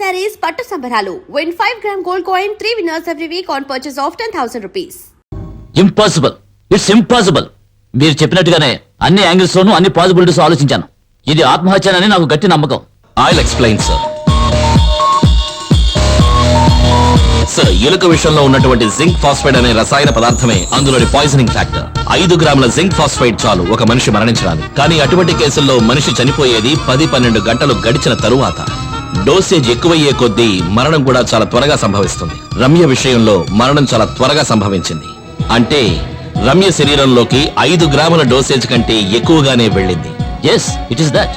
sarees పట్టు సంబరాలు. Win 5 gram gold coin, 3 winners every week on purchase of 10,000 rupees. Impossible, it's impossible. మీరు చెప్పినట్టుగానే అన్ని యాంగిల్స్ లోనూ అన్ని పాసిబిలిటీస్ ఆలోచించాను. ఇది ఆత్మహత్యనని నాకు గట్టి నమ్మకం. I'll explain, sir. సార్, ఎలుక విషయంలో ఉన్నటువంటి జింక్ ఫాస్ఫైడ్ అనే రసాయన పదార్థమే అందులోని పాయిజనింగ్ ఫ్యాక్టర్. 5 గ్రాముల జింక్ ఫాస్ఫైడ్ చాలు ఒక మనిషి మరణించడానికి. కానీ అటువంటి కేసుల్లో మనిషి చనిపోయేది 10-12 గంటలు గడిచిన తరువాత. డోసేజ్ ఎక్కువయ్యే కొద్దీ మరణం కూడా చాలా త్వరగా సంభవిస్తుంది. రమ్య విషయంలో మరణం చాలా త్వరగా సంభవించింది. అంటే రమ్య శరీరంలోకి 5 గ్రాముల డోసేజ్ కంటే ఎక్కువగానే వెళ్ళింది. Yes, it is that.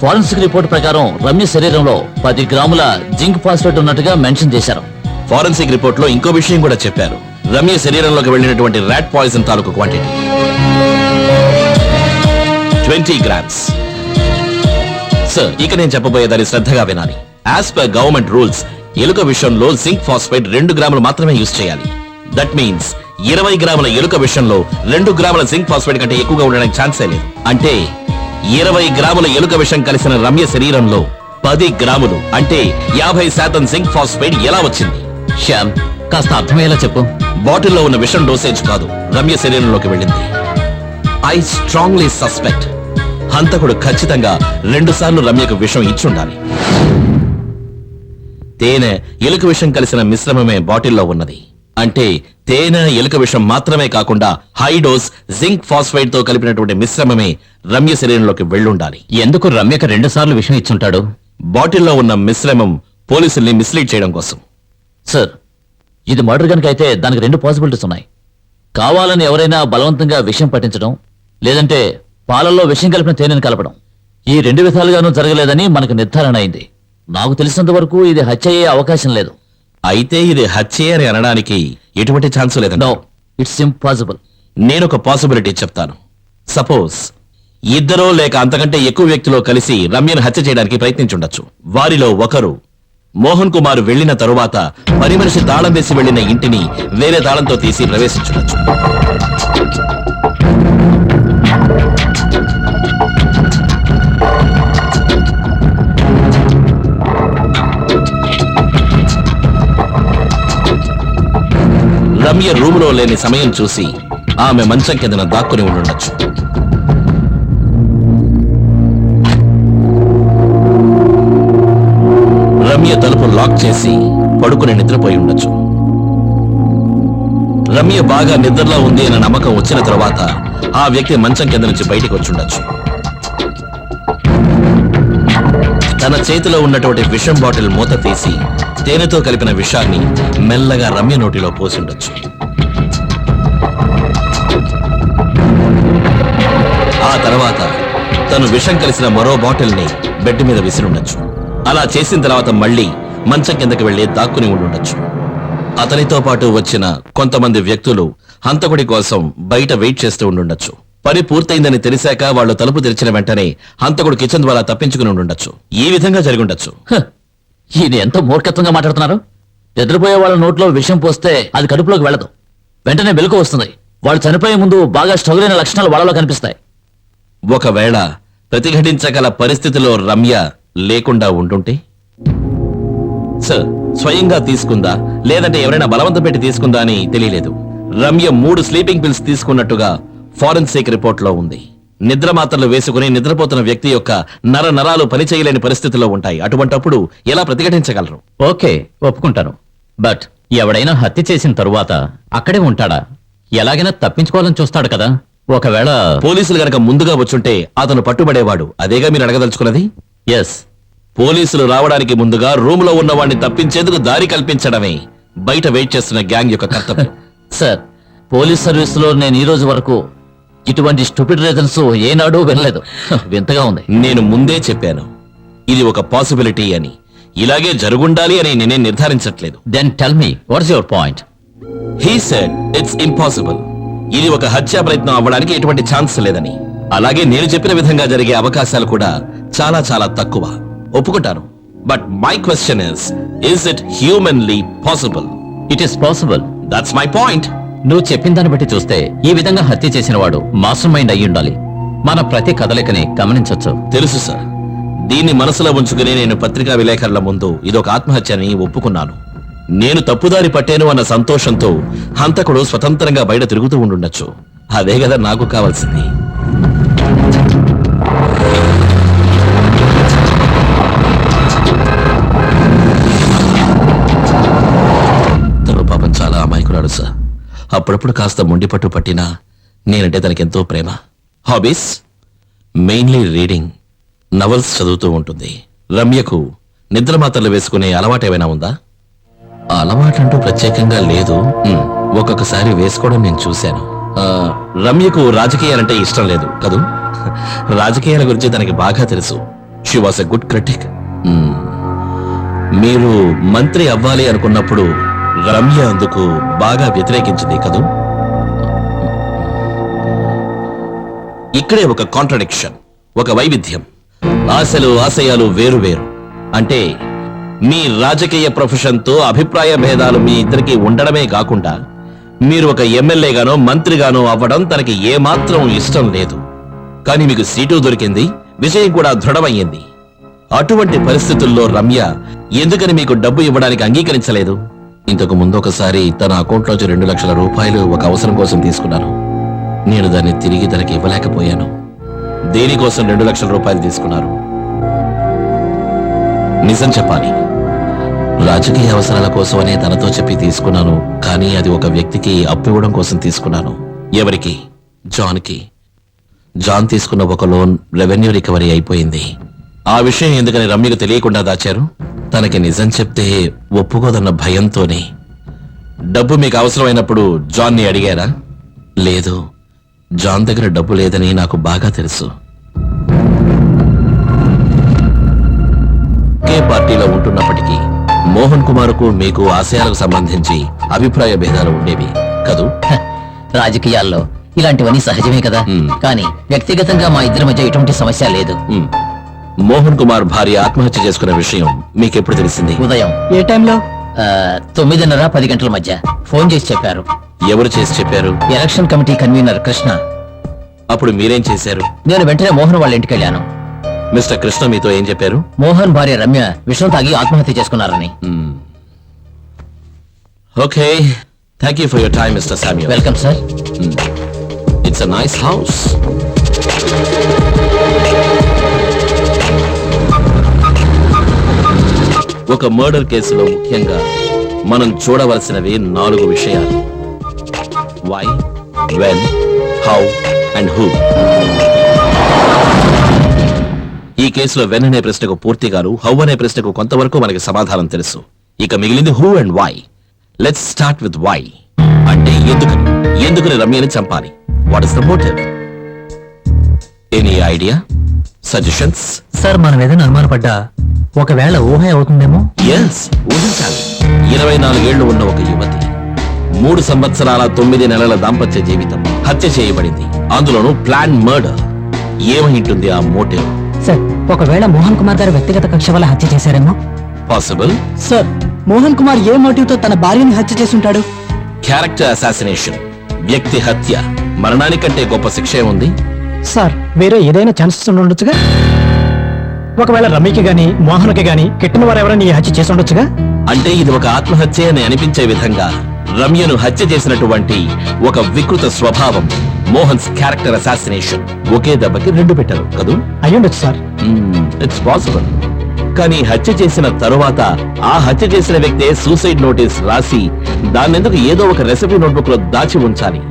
Forensic report ప్రకారం రమ్య శరీరంలో 10 గ్రాముల జింక్ ఫాస్ఫేట్ ఉన్నట్టుగా మెన్షన్ చేశారు. ఫారెన్సిక్ రిపోర్ట్ లో ఇంకో విషయం కూడా చెప్పారు. రమ్య శరీరంలోకి వెళ్ళినటువంటి ర్యాట్ పాయిజన్ తాలూకు క్వాంటిటీ 20 గ్రామ్స్. సార్, ఇక నేను చెప్పబోయేదాన్ని శ్రద్ధగా వినాలి. యాజ్ పర్ గవర్నమెంట్ రూల్స్ ఎలుక విషయంలో జింక్ ఫాస్ఫైడ్ 2 గ్రాములు మాత్రమే యూజ్ చేయాలి. దట్ మీన్స్ 20 గ్రాముల ఎలుక విషయంలో 2 గ్రాముల జింక్ ఫాస్ఫైడ్ కంటే ఎక్కువగా ఉండడానికి ఛాన్సే లేదు. అంటే 20 గ్రాముల ఎలుక విషం కలిసిన రమ్య శరీరంలో 10 గ్రాములు అంటే 50% జింక్ ఫాస్ఫైడ్ ఎలా వచ్చింది? శ్యామ్, కాస్త అర్థమయ్యేలా చెప్పు. బాటిల్లో ఉన్న విషం డోసేజ్ కాదు, రమ్య శరీరంలోకి వెళ్ళింది. ఐ స్ట్రాంగ్లీ సస్పెక్ట్ హంతకుడు ఖచ్చితంగా 2 సార్లు రమ్యకు విషం ఇచ్చుండాలి. తేనె ఎలుక విషం కలిసిన మిశ్రమమే బాటిల్లో ఉన్నది. అంటే తేనె ఎలుక విషం మాత్రమే కాకుండా హై డోస్ జింక్ ఫాస్ఫైడ్ తో కలిపినటువంటి మిశ్రమమే రమ్య శరీరంలోకి వెళ్ళుండాలి. ఎందుకు రమ్యకు 2 సార్లు విషం ఇచ్చుంటాడు? బాటిల్లో ఉన్న మిశ్రమం పోలీసుల్ని మిస్లీడ్ చేయడం కోసం. సార్, ఇది మర్డర్ కనుక అయితే దానికి 2 పాసిబిలిటీస్ ఉన్నాయి. కావాలని ఎవరైనా బలవంతంగా విషం పట్టించడం, లేదంటే పాలల్లో విషం కలిపిన తేనెను కలపడం. ఈ 2 విధాలుగానూ జరగలేదని మనకు నిర్ధారణ అయింది. నాకు తెలిసినంత వరకు ఇది హత్య అయ్యే అవకాశం లేదు. అయితే ఇది హత్య అని అనడానికి ఎటువంటి ఛాన్స్ లేదండి. No, it's impossible. నేనొక పాసిబిలిటీ చెప్తాను. సపోజ్ 2 లేక అంతకంటే ఎక్కువ వ్యక్తులు కలిసి రమ్యను హత్య చేయడానికి ప్రయత్నించుండొచ్చు. వారిలో ఒకరు మోహన్ కుమార్ వెళ్లిన తరువాత పని మనిషి తాళం వేసి వెళ్లిన ఇంటిని వేరే తాళంతో తీసి ప్రవేశించుండొచ్చు. రమ్య రూములో లేని సమయం చూసి ఆమె మంచం కిందన దాక్కుని ఉండుండొచ్చు. రమ్య తలుపు లాక్ చేసి పడుకుని నిద్రపోయి ఉండొచ్చు. రమ్య బాగా నిద్రలో ఉంది అన్న నమ్మకం వచ్చిన తర్వాత ఆ వ్యక్తి మంచం కింద నుంచి బయటకు వచ్చుండొచ్చు. తన చేతిలో ఉన్నటువంటి విషం బాటిల్ మూత తీసి తేనెతో కలిపిన విషాన్ని మెల్లగా రమ్య నోటిలో పోసిండొచ్చు. ఆ తర్వాత తను విషం కలిసిన మరో బాటిల్ ని బెడ్ మీద విసిరుండొచ్చు. అలా చేసిన తర్వాత మళ్ళీ మంచం కిందకి వెళ్లి దాక్కుని ఉండుండొచ్చు. అతనితో పాటు వచ్చిన కొంతమంది వ్యక్తులు హంతకుడి కోసం బయట వెయిట్ చేస్తూ ఉండుండొచ్చు. పని పూర్తయిందని తెలిసాక వాళ్ళు తలుపు తెరిచిన వెంటనే హంతకుడు కిచెన్ ద్వారా తప్పించుకుని ఉండుండొచ్చు. ఈ విధంగా జరిగుండొచ్చు. ఇది ఎంతో మూర్ఖత్వంగా మాట్లాడుతున్నారు. నిద్రపోయే వాళ్ళ నోట్లో విషం పోస్తే అది కడుపులోకి వెళ్ళదు, వెంటనే వెలుగు వస్తుంది. వాళ్ళు చనిపోయే ముందు బాగా స్ట్రగుల్ అయిన లక్షణాలు వాళ్ళలో కనిపిస్తాయి. ఒకవేళ ప్రతిఘటించగల పరిస్థితిలో రమ్య లేకుండా ఉంటుంటే? సార్, స్వయంగా తీసుకుందా లేదంటే ఎవరైనా బలవంతం పెట్టి తీసుకుందా అని తెలియలేదు. రమ్య 3 స్లీపింగ్ పిల్స్ తీసుకున్నట్టుగా ఫారెన్సిక్ రిపోర్ట్ లో ఉంది. నిద్ర మాత్రలు వేసుకుని నిద్రపోతున్న వ్యక్తి యొక్క నరాలు పనిచేయలేని పరిస్థితిలో ఉంటాయి. అటువంటప్పుడు ఎలా ప్రతిఘటించగలరు? ఓకే, ఒప్పుకుంటాను. బట్ ఎవడైనా హత్య చేసిన తరువాత అక్కడే ఉంటాడా? ఎలాగైనా తప్పించుకోవాలని చూస్తాడు కదా. ఒకవేళ పోలీసులు గనక ముందుగా వచ్చుంటే అతను పట్టుబడేవాడు. అదేగా మీరు అడగదలుచుకున్నది? ఎస్, పోలీసులు రావడానికి ముందుగా రూమ్ లో ఉన్న వాడిని తప్పించేందుకు దారి కల్పించడమే బయట వెయిట్ చేస్తున్న గ్యాంగ్ యొక్క కర్తవ్యం. సార్, పోలీస్ సర్వీస్ లో నేను ఈ రోజు వరకు ఇటువంటి స్టూపిడ్ రీజన్స్ ఏనాడూ వినలేదు. వింతగా ఉంది. నేను ముందే చెప్పాను ఇది ఒక పాసిబిలిటీ అని. ఇలాగే జరుగుండాలి అని నేనే నిర్ధారించట్లేదు. Then tell me what's your point? He said it's impossible. ఇది ఒక హత్యా ప్రయత్నం అవ్వడానికి ఎటువంటి ఛాన్స్ లేదని. అలాగే నేను చెప్పిన విధంగా జరిగే అవకాశాలు కూడా చాలా చాలా తక్కువ. ఒప్పుకుంటాను. But my question is it humanly possible? It is possible. That's my point. నువ్వు చెప్పిన దాన్ని బట్టి చూస్తే ఈ విధంగా హత్య చేసిన వాడు మాస్టర్ మైండ్ అయ్యి ఉండాలి. మన ప్రతి కదలికని గమనించొచ్చు. తెలుసు సార్. దీన్ని మనసులో ఉంచుకుని నేను పత్రికా విలేకరుల ముందు ఇదొక ఆత్మహత్య అని ఒప్పుకున్నాను. నేను తప్పుదారి పట్టాను అన్న సంతోషంతో హంతకుడు స్వతంత్రంగా బయట తిరుగుతూ ఉండుండొచ్చు. అదే కదా నాకు కావాల్సింది. తను పాపం చాలా అమాయకురాడు సార్. అప్పుడప్పుడు కాస్త మొండి పట్టు పట్టినా నేనంటే తనకెంతో ప్రేమ. హాబీస్ మెయిన్లీ రీడింగ్, నవల్స్ చదువుతూ ఉంటుంది. రమ్యకు నిద్ర మాత్రలు వేసుకునే అలవాటు ఏమైనా ఉందా? అలవాటంటూ ప్రత్యేకంగా లేదు. ఒక్కొక్కసారి వేసుకోవడం నేను చూశాను. రమ్యకు రాజకీయాలంటే ఇష్టం లేదు కదూ? రాజకీయాల గురించి తనకి బాగా తెలుసు. She was a good critic. మీరు మంత్రి అవ్వాలి అనుకున్నప్పుడు రమ్య అందుకు బాగా వ్యతిరేకించింది కదూ? ఇక్కడే ఒక కాంట్రడిక్షన్, ఒక వైవిధ్యం. ఆశలు ఆశయాలు వేరు వేరు. అంటే మీ రాజకీయ ప్రొఫెషన్తో అభిప్రాయ భేదాలు మీ ఇద్దరికి ఉండడమే కాకుండా మీరు ఒక ఎమ్మెల్యేగానో మంత్రిగానో అవ్వడం తనకి ఏమాత్రం ఇష్టం లేదు. కానీ మీకు సీటు దొరికింది, విజయం కూడా దృఢమయ్యింది. అటువంటి పరిస్థితుల్లో రమ్య ఎందుకని మీకు డబ్బు ఇవ్వడానికి అంగీకరించలేదు? ఇంతకు ముందు ఒకసారి తన అకౌంట్లోంచి 2 లక్షల రూపాయలు ఒక అవసరం కోసం తీసుకున్నాను. నేను దాన్ని తిరిగి తనకి ఇవ్వలేకపోయాను. దేనికోసం 2 లక్షల రూపాయలు తీసుకున్నారు? నిజం చెప్పాలి, రాజకీయ అవసరాల కోసమనే తనతో చెప్పి తీసుకున్నాను. కానీ అది ఒక వ్యక్తికి అప్పు ఇవ్వడం కోసం తీసుకున్నాను. ఎవరికి? జాన్కి. జాన్ తీసుకున్న ఒక లోన్ రెవెన్యూ రికవరీ అయిపోయింది. ఆ విషయం ఎందుకని రమ్యకు తెలియకుండా దాచారు? తనకి నిజం చెప్తే ఒప్పుకోదన్న భయంతోనే. డబ్బు మీకు అవసరమైనప్పుడు జాన్ని అడిగారా? లేదు, జాన్ దగ్గర డబ్బు లేదని నాకు బాగా తెలుసు. ఒకే పార్టీలో ఉంటున్నప్పటికీ మోహన్ కుమార్కు మీకు ఆశయాలకు సంబంధించి అభిప్రాయ భేదాలు ఉండేవి కదూ? రాజకీయాల్లో ఇలాంటివన్నీ సహజమే కదా. కానీ వ్యక్తిగతంగా మా ఇద్దరి మధ్య ఎటువంటి సమస్య లేదు. మోహన్ కుమార్ భార్య ఆత్మహత్య చేసుకున్న విషయం మీకెప్పుడు తెలిసింది? ఉదయం ఏ టైంలో? 9:30, 10 గంటల మధ్య ఫోన్ చేసి చెప్పారు. ఎవరు చేసి చెప్పారు? Election committee convener Krishna. అప్పుడు మీరేం చేశారు? నేను వెంటనే మోహన్ వాళ్ళ ఇంటికి వెళ్ళాను. మిస్టర్ కృష్ణ మీతో ఏం చెప్పారు? మోహన్ భార్య రమ్య విషం తాగి ఆత్మహత్య చేసుకున్నారని. Okay, thank you for your time mister Samuel. Welcome sir. It's a nice house. ఒక మర్డర్ కేసులో ముఖ్యంగా మనం చూడవలసినవి 4 విషయాలు: why, when, how and who. ఈ కేసులో వెన్ అనే ప్రశ్నకు పూర్తిగాను, హౌ అనే ప్రశ్నకు కొంతవరకు మనకి సమాధానం తెలుసు. ఇక మిగిలింది who and why. Let's start with why. అంటే ఎందుకని రమ్యని చంపాలి? What is the motive? Any idea, suggestions? Sir, మనం ఏదైనా అనుమానపడ్డా ఒకవేళ ఊహ అవుతుందేమో. ఎస్, ఊహించాలి. 24 ఏళ్లు ఉన్న ఒక యువతి, 3 సంవత్సరాల 9 నెలల దాంపత్య జీవితం హత్య చేయబడింది. అందులోనూ ప్లాన్ మర్డర్. ఏమై ఉంటుంది ఆ మోటివ్? సార్, ఒకవేళ మోహన్ కుమార్ గారు వ్యక్తిగత కక్ష వల్ల హత్య చేశారేమో. పాసిబుల్. సార్, మోహన్ కుమార్ ఏ మోటివ్ తో తన భార్యని హత్య చేసి ఉంటాడు? క్యారెక్టర్ అసాసినేషన్, వ్యక్తి హత్య. మరణానికంటే గొప్ప శిక్ష ఉంది? సార్, వేరే ఏదైనా ఛాన్సెస్ ఉండొచ్చుగా. ఒకవేళ రమ్యకి గాని మోహన్కి గాని కిట్టిన వారు ఎవరైనా ఈ హత్య చేసి ఉండొచ్చుగా. అంటే ఇది ఒక ఆత్మహత్య అని అనిపించే విధంగా రమ్యను హత్య చేసినటువంటి ఒక వికృత స్వభావం, మోహన్స్ క్యారెక్టర్ అసాసినేషన్. ఒకే దెబ్బకి 2 పెట్టారు కదూ? అయ్యుండొచ్చు సార్. It's possible. కానీ హత్య చేసిన తరువాత ఆ హత్య చేసిన వ్యక్తే సూసైడ్ నోటీస్ రాసి దాన్నెందుకు ఏదో ఒక రెసిపీ నోట్బుక్ లో దాచి ఉంచాలి?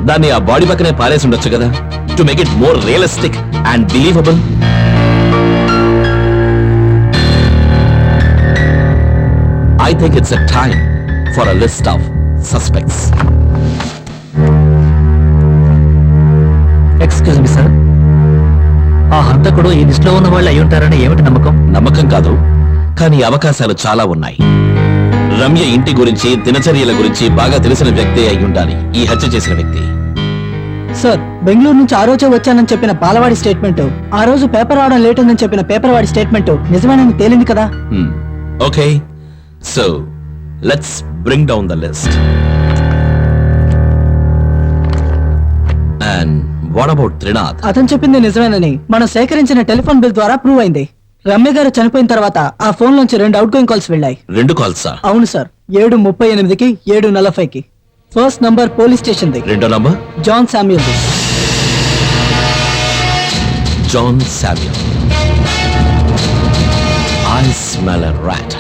దాన్ని ఆ బాడీ పక్కనే పారేసి ఉండొచ్చు కదా, to make it more realistic and believable. I think it's a time for a list of suspects. Excuse me sir, ఆ హంతకుడు ఈ లిస్ట్ లో ఉన్న వాళ్ళు అయి ఉంటారని ఏమిటి నమ్మకం? నమ్మకం కాదు, కానీ అవకాశాలు చాలా ఉన్నాయి. రమ్య ఇంటి గురించి, దినచర్యల గురించి బాగా తెలిసిన వ్యక్తే అయి ఉండాలి ఈ హత్య చేసిన వ్యక్తి. సార్, బెంగళూరు నుంచి ఆ రోజే వచ్చానని చెప్పిన పాలవాడి స్టేట్మెంట్, ఆ రోజు పేపర్ రావడం లేట్ ఉందని చెప్పిన పేపర్ వాడి స్టేట్మెంట్ నిజమేనని తేలింది కదా. Okay, so let's bring down the list. And what about Trinath? అతను చెప్పింది నిజమేనని మనం సేకరించిన టెలిఫోన్ బిల్ ద్వారా ప్రూవ్ అయింది. రమ్య గారు చనిపోయిన తర్వాత ఆ ఫోన్ నుంచి 2 అవుట్ గోయింగ్ కాల్స్ వెళ్ళాయి. 2 కాల్సా? అవును సార్, 7:38కి 7:40కి. ఫస్ట్ నంబర్ పోలీస్ స్టేషన్ ది, రెండో నంబర్ జాన్ శామ్యూల్ ది. John Samuel. I smell a rat.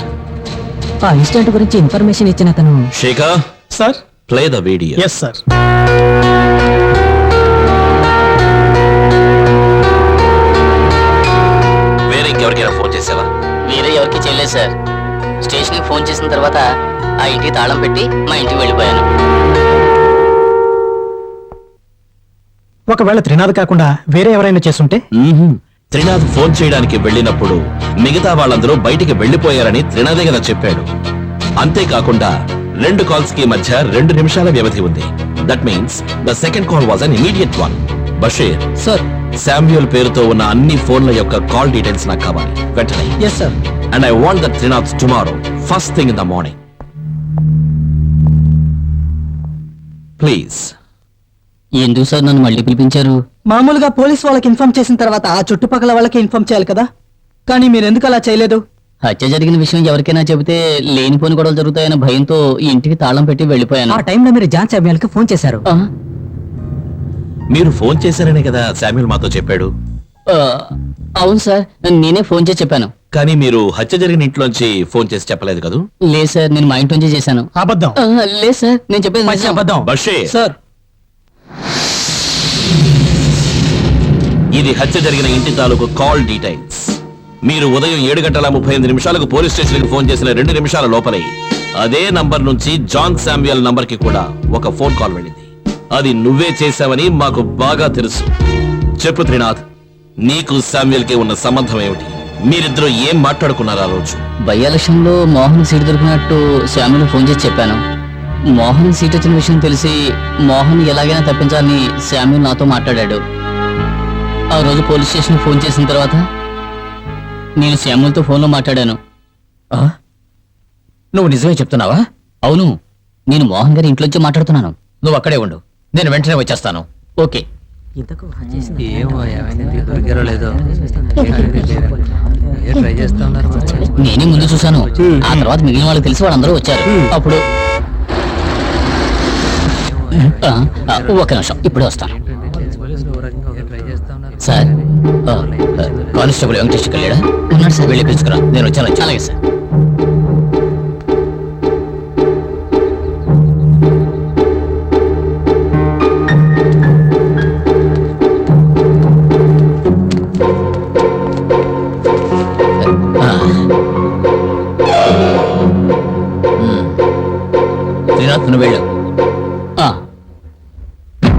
ఆ ఇన్సిడెంట్ గురించి ఇన్ఫర్మేషన్ ఇచ్చిన అతను Shekhar, sir. Play the video. Yes sir. వేరే ఇంకెవరికైనా ఫోన్ చేసావా? వేరే ఎవరికి చేయలేదు సార్. స్టేషన్కి ఫోన్ చేసిన తర్వాత ఆ ఇంటికి తాళం పెట్టి మా ఇంటికి వెళ్ళిపోయాను. ఒకవేళ త్రినాథ్ కాకుండా వేరే ఎవరైనా చేస్తుంటే? త్రినాథ్ ఫోన్ చేయడానికి వెళ్ళినప్పుడు మిగతా వాళ్ళందరూ బయటికి వెళ్లిపోయారని త్రినాథే కదా చెప్పాడు. అంతేకాకుండా 2 కాల్స్ కి మధ్య 2 నిమిషాల వ్యవధి ఉంది. That means the second call was an immediate one. Basheer sir. Samuel పేరుతో ఉన్న అన్ని ఫోన్ల యొక్క కాల్ డీటెయిల్స్ నాకు కావాలి వెంటనే. Yes sir. And I want that Trinath tomorrow first thing in the morning. Please. ఎందుకు సార్ నన్ను మళ్ళీ పిలిపించారు? మామూలుగా పోలీస్ వాళ్ళకి ఇన్ఫార్మ్ చేసిన తర్వాత ఆ చుట్టుపక్కల వాళ్ళకి ఇన్ఫార్మ్ చేయాలి కదా, కానీ మీరు ఎందుకు అలా చేయలేదు? హత్య జరిగిన విషయం ఎవరికైనా చెబితే లేనిపోని గొడవలు జరుగుతాయన్న భయంతో ఈ ఇంటికి తాళం పెట్టి వెళ్ళిపోయాను. ఆ టైంలో మీరు జాన్ శామ్యూల్ కి ఫోన్ చేశారు. ఆ, మీరు ఫోన్ చేశారనే కదా శామ్యూల్ మాతో చెప్పాడు. ఆ, అవును సార్, నేనే ఫోన్ చేసి చెప్పాను. కానీ మీరు హత్య జరిగిన ఇంట్లోంచి ఫోన్ చేసి చెప్పలేదు కదూ? లేదు సార్, నేను మా ఇంటి నుంచే చేశాను. అబద్ధం. లేదు సార్, నేను చెప్పేది నిజం. అబద్ధం. బషీర్, సార్. ఇది హత్య జరిగిన ఇంటి తాలూకు కాల్ డీటెయిల్స్. మీరు ఉదయం 7:38 పోలీస్ స్టేషన్ కి ఫోన్ చేసిన 2 నిమిషాల లోపలే అదే నంబర్ నుంచి జాన్ శామ్యూల్ నంబర్ కి కూడా ఒక ఫోన్ కాల్ వెళ్ళింది. అది నువ్వే చేశావని మాకు బాగా తెలుసు. చెప్పు త్రినాథ్, నీకు శామ్యూల్ కి ఉన్న సంబంధం ఏమిటి? మీరిద్దరూ ఏం మాట్లాడుకున్నారు ఆ రోజు? బై ఎలక్షన్ లో మోహన్ సీట్ దొరికినట్టు శామ్యూల్ ఫోన్ చేసి చెప్పాను. మోహన్ సీట్ వచ్చిన విషయం తెలిసి మోహన్ ఎలాగైనా తప్పించాలని శామ్యూల్ నాతో మాట్లాడాడు. ఆ రోజు పోలీస్ స్టేషన్ ఫోన్ చేసిన తర్వాత నేను శామ్యూల్తో ఫోన్లో మాట్లాడాను. నువ్వు నిజమే చెప్తున్నావా? అవును, నేను మోహన్ గారి ఇంట్లోంచి మాట్లాడుతున్నాను. నువ్వు అక్కడే ఉండు, నేను వెంటనే వచ్చేస్తాను. ఓకే. ఇంతకు నేనే ముందు చూశాను, ఆ తర్వాత మిగిలిన వాళ్ళకి తెలిసి వాళ్ళందరూ వచ్చారు. అప్పుడు ఒక నిమిషం, ఇప్పుడే వస్తాను. సార్, కానిస్టేబుల్ వెంకటేష్ వెళ్ళాడా? ఉన్నాడు సార్. వెళ్ళి పిలుచుకురా, నేను వచ్చాను. అలాగే సార్. శ్రీనాథ్, నువ్వు వెళ్ళు.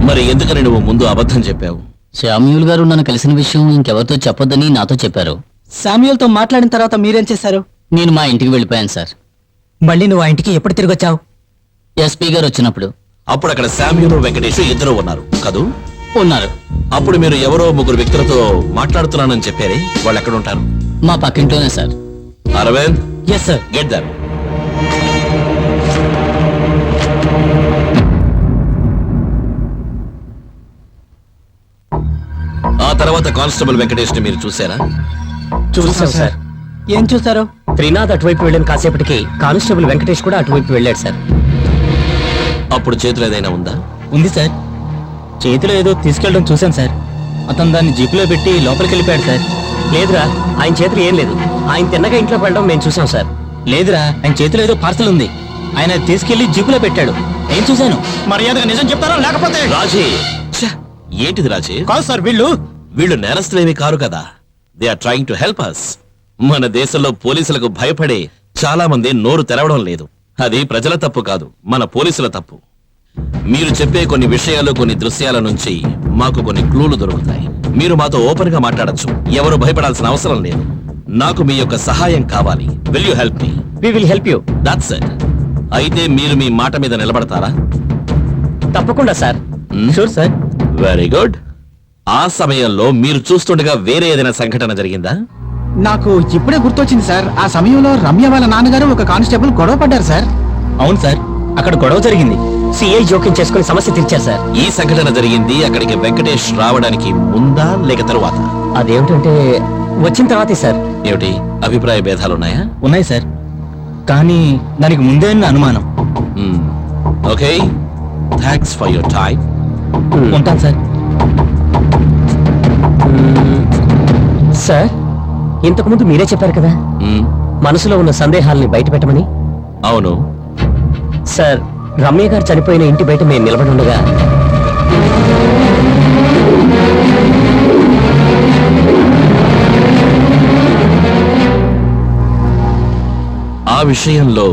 మరి ఎందుకని నువ్వు ముందు అబద్ధం చెప్పావు? శామ్యూల్ గారు నన్ను కలిసిన విషయం ఇంకెవరితో చెప్పొద్దని నాతో చెప్పారు. శామ్యూల్ తో మాట్లాడిన తర్వాత మీరేం చేశారు? నేను మా ఇంటికి వెళ్ళిపోయాను సార్. మళ్ళీ నువ్వు ఆ ఇంటికి ఎప్పుడు తిరిగి వచ్చావు? ఎస్పీ గారు వచ్చినప్పుడు. అప్పుడు అక్కడ శామ్యూల్, వెంకటేష్ ఇద్దరు ఉన్నారు కదూ? ఉన్నారు. అప్పుడు మీరు ఎవరో 3 వ్యక్తులతో మాట్లాడుతున్నానని చెప్పారే, వాళ్ళు ఎక్కడ ఉంటారు? మా పక్కింట్లోనే sir. Aravind, yes sir. Get them. ఆ తర్వాత కానిస్టేబుల్ వెంకటేష్ ని మీరు చూసారా? చూసాం సార్. ఏం చూసారు? త్రినాథ్ అటువైపు వెళ్ళిన కాసేపటికి కానిస్టేబుల్ వెంకటేష్ కూడా అటువైపు వెళ్ళాడు సార్. అప్పుడు చేతులు ఏదైనా ఉందా? ఉంది సార్, చేతిలో ఏదో తీసుకెళ్ళడం చూశాను సార్. అతను దాన్ని జీపులో పెట్టి లోపలికి వెళ్ళిపోయాడు సార్. లేదురా, ఆయన చేతిలో ఏం లేదు. ఆయన తిన్నగా ఇంట్లో పడడం మేము చూసాం సార్. లేదురా, ఆయన చేతిలో ఏదో పార్సల్ ఉంది. ఆయన అది తీసుకెళ్లి జీపులో పెట్టాడు, నేను చూశాను. మర్యాదగా నిజం చెప్తారా లేకపోతే? రాజీ, ఛ! ఏంటిది రాజీ? కాదు సార్, వీళ్ళు నేరస్తులేమి కారు కదా. They are trying to help us. మన దేశంలో పోలీసులకు భయపడే చాలా మంది నోరు తెరవడం లేదు. అది ప్రజల తప్పు కాదు, మన పోలీసుల తప్పు. మీరు చెప్పే కొన్ని విషయాలు, కొన్ని దృశ్యాల నుంచి మాకు కొన్ని క్లూలు దొరుకుతాయి. మీరు మాతో ఓపెన్ గా మాట్లాడొచ్చు, ఎవరు భయపడాల్సిన అవసరం లేదు. నాకు మీ యొక్క సహాయం కావాలి. Will you help me? We will help you. That's it. అయితే మీరు మీ మాట మీద నిలబడతారా? తప్పకుండా sir. Sure sir. Very good. ఆ సమయంలో మీరు చూస్తుండగా వేరే ఏదైనా సంఘటన జరిగిందా? నాకు ఇప్పుడే గుర్తొచ్చింది సార్. ఆ సమయంలో రమ్య వాళ్ళ నాన్నగారు ఒక కానిస్టేబుల్ గొడవ పడ్డారు సార్. అవును సార్, అక్కడ గొడవ జరిగింది. సిఐ జోక్యం చేసుకుని సమస్య తీర్చారు సార్. ఈ సంఘటన జరిగింది అక్కడికి వెంకటేష్ రావడానికి ముందా లేక తరువాత? అదేమిటంటే వచ్చిన తర్వాతే సార్. ఏమిటి అభిప్రాయ భేదాలున్నాయా? ఉన్నాయి సార్, కానీ దానికి ముందే ఉన్న అనుమానం. Okay, thanks for your time. ఉంటాను సార్. సార్, ఇంతకుముందు మీరే చెప్పారు కదా మనసులో ఉన్న సందేహాల్ని బయట పెట్టమని. అవును. సార్, రమ్య గారు చనిపోయిన ఇంటి బయట మేము నిలబడి ఉండగా ఆ విషయంలో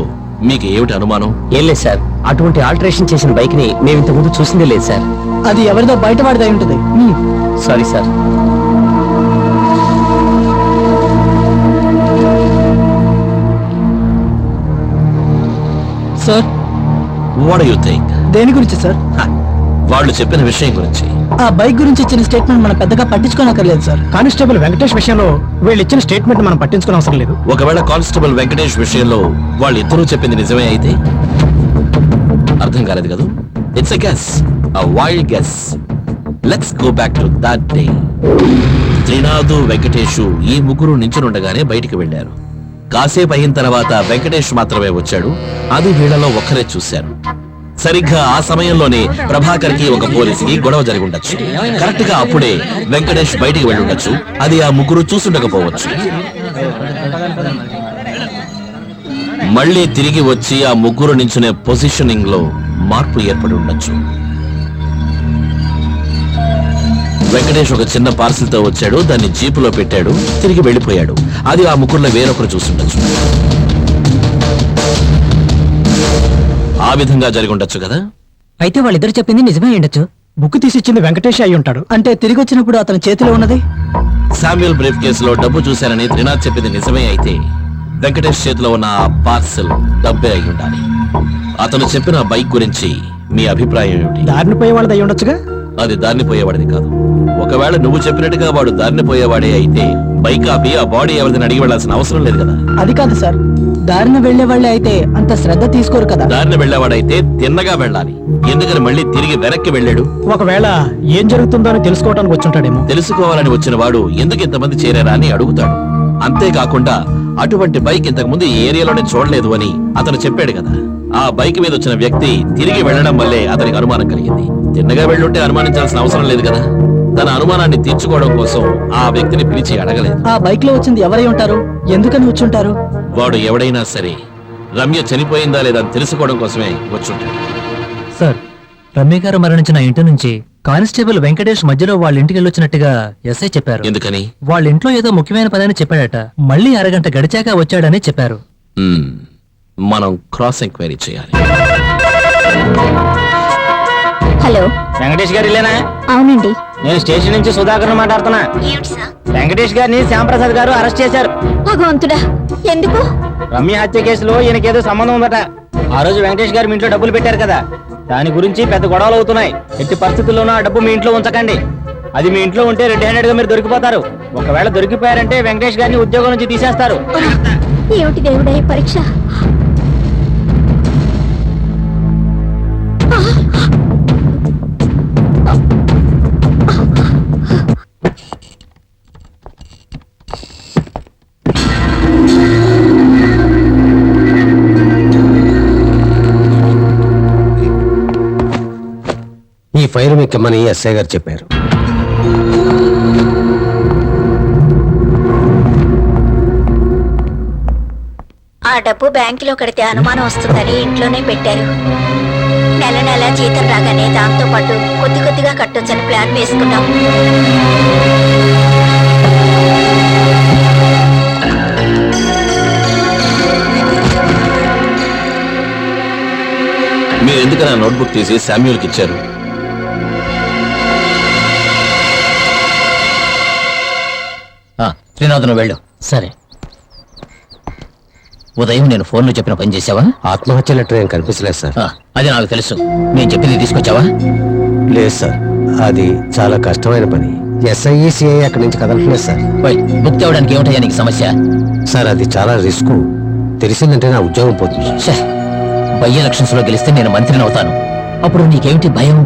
మీకు ఏమిటి అనుమానం? ఏం లేదు సార్, అటువంటి ఆల్టరేషన్ చేసిన బైక్ ని మేము ఇంతకుముందు చూసిందే లేదు సార్. అది ఎవరిదో బయట వాడిదై ఉంటుంది. Sorry sir. Sir, what you think? దేని గురించి సార్? వాళ్ళు చెప్పిన విషయం గురించి. ఆ బైక్ గురించి ఇచ్చిన స్టేట్మెంట్ మనం పెద్దగా పట్టించుకోనక్కర్లేదు సార్. కానిస్టేబుల్ వెంకటేష్ విషయంలో వీళ్ళు ఇచ్చిన స్టేట్మెంట్ మనం పట్టించుకునే అవసరం లేదు. ఒకవేళ కానిస్టేబుల్ వెంకటేష్ విషయంలో వాళ్ళిద్దరూ చెప్పింది నిజమే అయితే? అర్థం కాలేదు కదా? It's a guess, a wild guess. Let's go back to that day. Trinath, Venkatesh ఈ ముగ్గురు నించునుండగానే బయటికి వెళ్లారు. కాసేపు అయిన తర్వాత వెంకటేష్ మాత్రమే వచ్చాడు. అది వీళ్ళలో ఒక్కరే చూశారు. సరిగ్గా ఆ సమయంలోనే ప్రభాకర్ కి ఒక పోలీసుకి గొడవ జరిగి ఉండొచ్చు. కరెక్ట్ గా అప్పుడే వెంకటేష్ బయటికి వెళ్ళి ఉండొచ్చు. అది ఆ ముగ్గురు చూసుండకపోవచ్చు. మళ్ళీ తిరిగి వచ్చి ఆ ముగ్గురు నించునే పొజిషనింగ్ లో మార్పు ఏర్పడి ఉండొచ్చు. వెంకటేష్ ఒక చిన్న పార్సిల్ తో వచ్చాడు, దాన్ని జీపులో పెట్టాడు, తిరిగి వెళ్ళిపోయాడు. అది ఆ ముగ్గురులో వేరొకరు చూసుండొచ్చు. ఆ విధంగా జరిగి ఉండొచ్చు కదా? అయితే వాళ్ళిద్దరు చెప్పింది నిజమే ఉండొచ్చు. బుక్ తీసిచ్చింది వెంకటేష్ అయి ఉంటాడు. అంటే తిరిగి వచ్చినప్పుడు అతని చేతిలో ఉన్నది శామ్యూల్ బ్రీఫ్ కేసులో డబ్బు చూశారని త్రినాథ్ చెప్పింది నిజమే అయితే వెంకటేష్ చేతిలో ఉన్న ఆ పార్సెల్ డబ్బే అయి ఉండాలి. అతను చెప్పిన బైక్ గురించి మీ అభిప్రాయం ఏమిటి? దారిని పోయే వాళ్ళది అయి ఉండొచ్చుగా. అది దారిని పోయేవాడిది కాదు. ఒకవేళ నువ్వు చెప్పినట్టుగా వాడు దారిని పోయేవాడే అయితే బైక్ ఆపి ఆ బాడీ ఎవరిదని అడిగి వెళ్లాల్సిన అవసరం లేదు కదా. అది కాదు సార్, దారిన వెళ్లే వాళ్ళే అయితే అంత శ్రద్ధ తీసుకోరు కదా. దారిని వెళ్లేవాడైతే తిన్నగా వెళ్ళాలి. ఎందుకని మళ్ళీ తిరిగి వెనక్కి వెళ్ళాడు? ఒకవేళ ఏం జరుగుతుందో అని తెలుసుకోవడానికి వచ్చుంటాడేమో. తెలుసుకోవాలని వచ్చిన వాడు ఎందుకు ఇంతమంది చేరారా అని అడుగుతాడు. అంతేకాకుండా అటువంటి బైక్ ఇంతకు ముందు ఈ ఏరియాలోనే చూడలేదు అని అతను చెప్పాడు కదా. ఆ బైక్ మీద వచ్చిన వ్యక్తి తిరిగి వెళ్లడం వల్లే అతనికి అనుమానం కలిగింది. తిన్నగా వెళ్ళుంటే అనుమానించాల్సిన అవసరం లేదు కదా. తన అనుమానాన్ని తీర్చుకోవడం కోసం ఆ వ్యక్తిని పిలిచి అడగలేదు. ఆ బైక్ లో వచ్చింది ఎవరై ఉంటారు, ఎందుకని వచ్చుంటారు? వాడు ఎవడైనా సరే రమ్య చనిపోయిందా లేదా అని తెలుసుకోవడం కోసమే వచ్చుంటాడు. సార్, రమ్య గారు మరణించిన ఇంటి నుంచి కానిస్టేబుల్ వెంకటేష్ మధ్యలో వాళ్ళ ఇంటికి వెళ్ళొచ్చినట్టుగా ఎస్ఐ చెప్పారు. ఎందుకని? వాళ్ళ ఇంట్లో ఏదో ముఖ్యమైన పని అని చెప్పాడట. మళ్ళీ అరగంట గడిచాక వచ్చాడని చెప్పారు. మనం క్రాస్ ఎంక్వైరీ చేయాలి. హలో, వెంకటేష్ గారు ఇల్లేనా? అవునండి. నేను స్టేషన్ నుంచి సుధాకర్ మాట్లాడుతున్నా. వెంకటేష్ గారిని శ్యాంప్రసాద్ గారు అరెస్ట్ చేశారు. భగవంతుడా, ఎందుకు? రమ్య హత్య కేసులో ఈయనకేదో సంబంధం ఉందట. ఆ రోజు వెంకటేష్ గారు మీ ఇంట్లో డబ్బులు పెట్టారు కదా, దాని గురించి పెద్ద గొడవలు అవుతున్నాయి. ఎట్టి పరిస్థితుల్లోనూ ఆ డబ్బు మీ ఇంట్లో ఉంచకండి. అది మీ ఇంట్లో ఉంటే రెడ్ హ్యాండెడ్ గా మీరు దొరికిపోతారు. ఒకవేళ దొరికిపోయారంటే వెంకటేష్ గారిని ఉద్యోగం నుంచి తీసేస్తారు. ఏమిటి దేవుడా ఈ పరీక్ష? ఈ ఫైల్ మీకమ్మని ఎస్ఐ గారు చెప్పారు. ఆ డబ్బు బ్యాంకులో కడితే అనుమానం వస్తుందని ఇంట్లోనే పెట్టారు. నెల నెల జీతం రాగానే దాంతో పాటు కొద్ది కొద్దిగా కట్టొచ్చని ప్లాన్ వేసుకున్నాం. మీరు ఎందుకని ఆ నోట్బుక్ తీసి శామ్యూల్కి ఇచ్చారు? శ్రీనాథ్, నువ్వు వెళ్ళు. సరే. ఉదయం నేను ఫోన్లో చెప్పిన పని చేసావా? ఆత్మహత్య లెటర్ ఏం కనిపించలేదు సార్. అది నాకు తెలుసు. నేను చెప్పింది తీసుకొచ్చావా? లేదు సార్, అది చాలా కష్టమైన పని. ఎస్ఐ సిఐ అక్కడి నుంచి కదలట్లేదు సార్. బుక్ తేవడానికి ఏమిటయ్యా నీకు సమస్య? సార్, అది చాలా రిస్క్. తెలిసిందంటే నా ఉద్యోగం పోతుంది. బై ఎలక్షన్స్ లో గెలిస్తే నేను మంత్రిని అవుతాను. అప్పుడు నీకేమిటి భయం?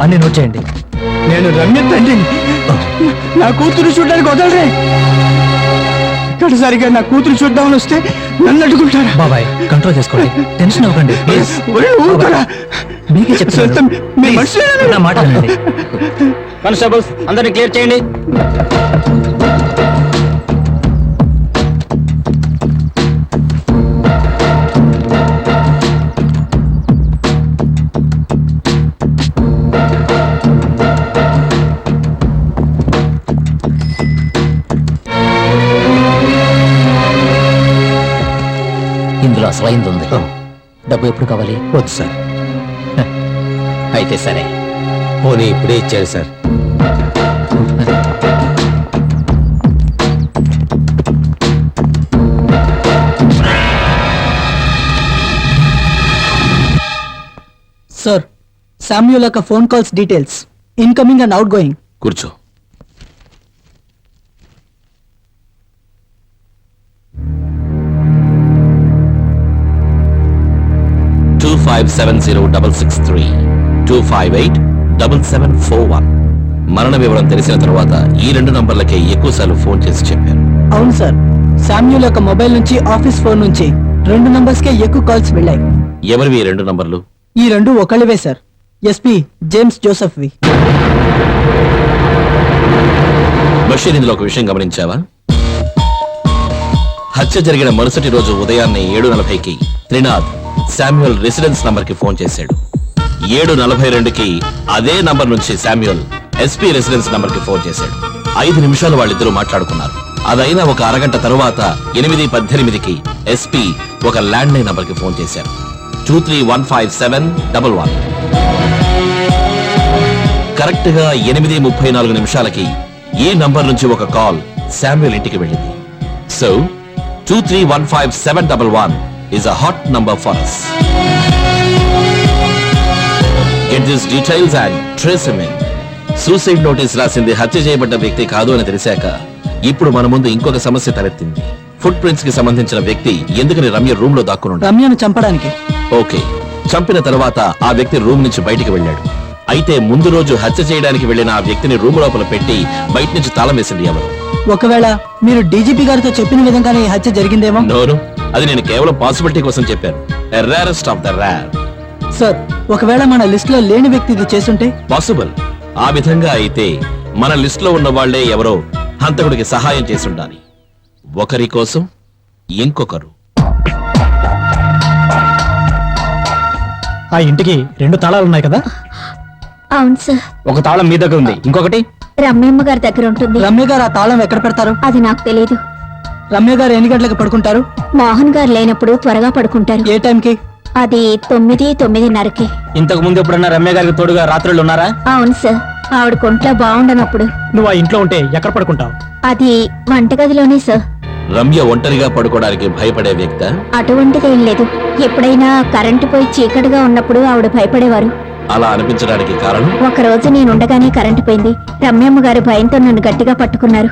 అన్ని నోట్ చేయండి. నేను రమ్య తండ్రిని. నా కూతురు చూడడానికి వదలరే. ఇక్కడసరిగా నా కూతురు చూద్దామని వస్తే నన్ను అడ్డుకుంటారా? బాబాయ్ కంట్రోల్ చేసుకోండి, టెన్షన్ అవ్వకండి ప్లీజ్. ఒరేయ్, ఊరుకోరా. మీకే చెప్తాను, సొంతం మీ మనుషులేనా? నా మాట వినండి. కానిస్టేబుల్స్ అందరిని క్లియర్ చేయండి. ఇందులో అసలైంది ఉంది. డబ్బు ఎప్పుడు కావాలి? వద్దు సార్. అయితే సరే. పోనీ ఇప్పుడే ఇచ్చారు సార్. సార్, శామ్యూల్ యొక్క phone calls details, incoming and out going. కూర్చో. టూ 570-663 258-7741. మరణ వివరం తెలిసిన తర్వాత ఈ 2 నంబర్లకే ఎక్కువసార్లు ఫోన్ చేసి చెప్పారు. అవును సార్, శామ్యూల్ యొక్క మొబైల్ నుంచి ఆఫీస్ ఫోన్ నుంచి 2 నంబర్స్కే ఎక్కువ కాల్స్ వెళ్ళాయి. ఎవరివి ఈ 2 నంబర్లు? ఈ 2 ఒకళ్ళవే సార్. ఎస్పీ జేమ్స్ జోసెఫ్వి. బషీర్, ఇందులో ఒక విషయం గమనించావా? హత్య జరిగిన మరుసటి రోజు ఉదయాన్నే 7:40కి త్రినాథ్ శామ్యూల్ రెసిడెన్స్ నంబర్ కి ఫోన్ చేశాడు. 7:42కి అదే నంబర్ నుంచి శామ్యూల్ ఎస్పీ రెసిడెన్స్ నంబర్ కి ఫోన్ చేశాడు. 5 నిమిషాలు వాళ్ళిద్దరూ మాట్లాడుకున్నారు. అదైనా ఒక అరగంట తరువాత 8:18కి ఎస్పీ ఒక ల్యాండ్ లైన్ నంబర్ కి ఫోన్ చేశారు. 23-157-11. కరెక్ట్ గా 8:34 నిమిషాలకి ఈ నంబర్ నుంచి ఒక కాల్ శామ్యూల్ ఇంటికి వెళ్ళింది. So 23-157-11 is a hot number for us. Get these details and trace him in. Suicide notice రాసింది హత్య చేయబడ్డ వ్యక్తి కాదు అని తెలిసాక ఇప్పుడు మన ముందు ఇంకొక సమస్య తలెత్తింది. ఫుట్ ప్రింట్స్ కి సంబంధించిన వ్యక్తి ఎందుకని రమ్య రూమ్ లో దాక్కునుంటాడు? రమ్యను చంపడానికి. ఓకే, చంపిన తర్వాత ఆ వ్యక్తి రూమ్ నుంచి బయటికి వెళ్ళాడు. అయితే ముందు రోజు హత్య చేయడానికి వెళ్ళిన ఆ వ్యక్తిని రూమ్ లోపల పెట్టి బయట నుంచి తాళం వేసింది ఎవరు? ఒకవేళ మీరు డీజీపీ గారితో చెప్పిన విధంగానే ఈ హత్య జరిగిందేమో. నోను, అది నేను కేవలం పాసిబిలిటీ కోసం చెప్పాను. Rarest of the rare. Sir, ఒకవేళ మన లిస్ట్ లో లేని వ్యక్తి ఇది చేసుంటే? పాసిబుల్. ఆ విధంగా అయితే మన లిస్ట్ లో ఉన్న వాళ్లే ఎవరో హంతకుడికి సహాయం చేసుండాలి. ఒకరి కోసం ఇంకొకరు. ఆ ఇంటికి 2 తాళాలు ఉన్నాయి కదా? అవును సార్. ఒక తాళం మీ దగ్గర ఉంది, ఇంకొకటి రమ్యమ్మ గారి దగ్గర ఉంటుంది. రమ్య గారు ఆ తాళం ఎక్కడ పెడతారు? అది నాకు తెలీదు. రమ్య గారు ఎన్ని గంటలకు పడుకుంటారు? మోహన్ గారు లేనప్పుడు త్వరగా పడుకుంటారు. ఏ టైంకి? అది 9-9:30కి. ఇంతకు ముందు ఎప్పుడన్నా రమ్య గారికి తోడుగా రాత్రులు ఉన్నారా? అవును సార్, ఆవిడ కొంట్లో బాగుండనప్పుడు. నువ్వు ఆ ఇంట్లో ఉంటే ఎక్కడ పడుకుంటావు? అది వంటగదిలోనే సార్. రమ్య ఒంటరిగా పడుకోవడానికి భయపడే వ్యక్త? అటువంటిదేం లేదు. ఎప్పుడైనా కరెంటు పోయి చీకటిగా ఉన్నప్పుడు ఆవిడ భయపడేవారు. అలా అనిపించడానికి కారణం? ఒకరోజు నేనుండగానే కరెంటు పోయింది. రమ్యమ్మ గారు భయంతో నన్ను గట్టిగా పట్టుకున్నారు.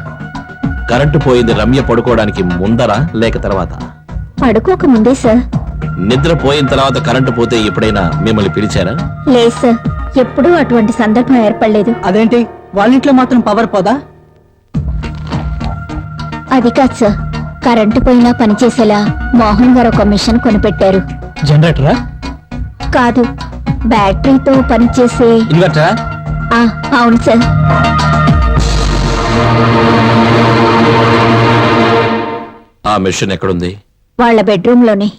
కరెంటు పోయింది రమ్య పడుకోవడానికి ముందరా లేక తర్వాత? పడుకోక ముందే సార్. నిద్ర పోయిన తర్వాత కరెంటు పోతే ఎప్పుడైనా మిమ్మల్ని పిలిచారా? లేదు సార్, ఎప్పుడూ అటువంటి సందర్భం ఏర్పడలేదు. అదేంటి, వాళ్ళ ఇంట్లో మాత్రం పవర్ పోదా? అది కాదు సార్, కరెంటు పోయినా పనిచేసేలా మోహన్ గారు ఒక మిషన్ కొనిపెట్టారు. జనరేటరా? కాదు, బ్యాటరీతో పనిచేసే ఇన్వర్టరా? అవును సార్. ఆ మిషన్ ఎక్కడుంది? వాళ్ళ బెడ్రూమ్ లోనే.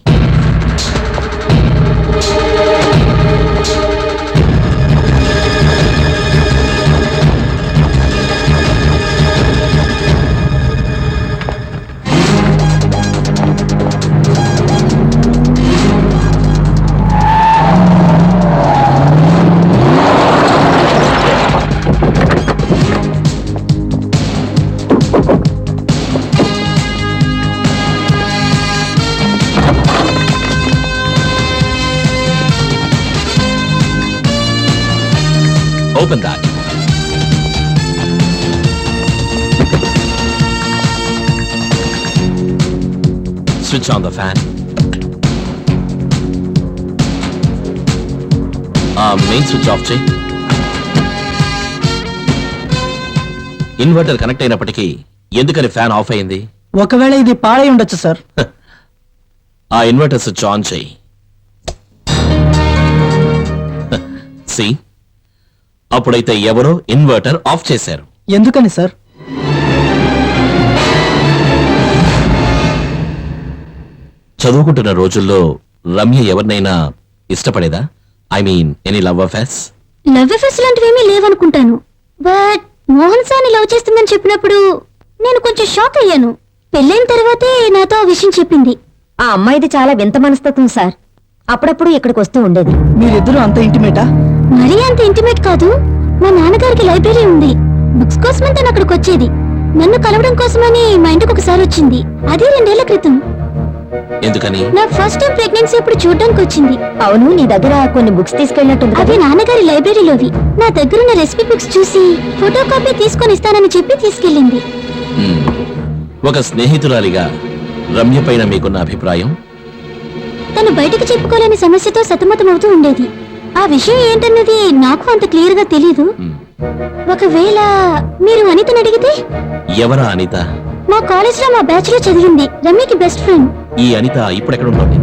Open that. Switch on the fan. Main switch off చేయి. ఇన్వర్టర్ కనెక్ట్ అయినప్పటికీ ఎందుకని ఫ్యాన్ ఆఫ్ అయింది? ఒకవేళ ఇది పాడై ఉండొచ్చు సార్. ఆ ఇన్వర్టర్ స్విచ్ ఆన్ చేయి. సి, అప్పుడైతే ఎవరో ఇన్వర్టర్ ఆఫ్ చేశారు. ఎందుకని సార్? చదువుకుంటున్న రోజుల్లో రమ్య ఎవరినైనా ఇష్టపడేదా? I mean any love affairs? Love affairs లాంటివేమీ లేవనుకుంటాను. బట్ మోహన్ సార్ని లవ్ చేస్తుందని చెప్పినప్పుడు నేను కొంచెం షాక్ అయ్యాను. పెళ్ళైన తర్వాతే నాతో ఆ విషయం చెప్పింది. ఆ అమ్మాయిది చాలా వింత మనస్తత్వం సార్. అప్పుడప్పుడు ఇక్కడికి వస్తూ ఉండేది. మీరిద్దరూ అంత ఇంటిమేటా? మరీ అంత ఇంటిమేట్ కాదు. మా నాన్నగారికి లైబ్రరీ ఉంది. బుక్స్ కోసమని తను అక్కడికి వచ్చేది. నన్ను కలవడం కోసమని మా ఇంటికి ఒకసారి వచ్చింది. అది 2 ఏళ్ల క్రితం. ఎందుకని? నా ఫస్ట్ టైం ప్రెగ్నెన్సీ అప్పుడు చూడడానికి వచ్చింది. అవును, నీ దగ్గర కొన్ని బుక్స్ తీసుకెళ్ళినట్టుంది. అవి నాన్నగారి లైబ్రరీలోవి. నా దగ్గరున్న రెసిపీ బుక్స్ చూసి ఫోటో కాపీ తీసుకొని ఇస్తానని చెప్పి తీసుకెళ్ళింది. ఒక స్నేహితురాలిగా రమ్య పైన మీకున్న అభిప్రాయం? తను బయటకు చెప్పుకోలేని సమస్యతో సతమతమవుతూ ఉండేది. ఆ విషయం ఏంటన్నది నాకు అంత క్లియర్ గా తెలీదు. ఒకవేళ మీరు అనితని అడిగితే? ఎవరా అనిత? మా కాలేజ్ లో మా బ్యాచ్ లో చదివింది. రమ్యకి బెస్ట్ ఫ్రెండ్. ఈ అనిత ఇప్పుడెక్కడ ఉంటుంది?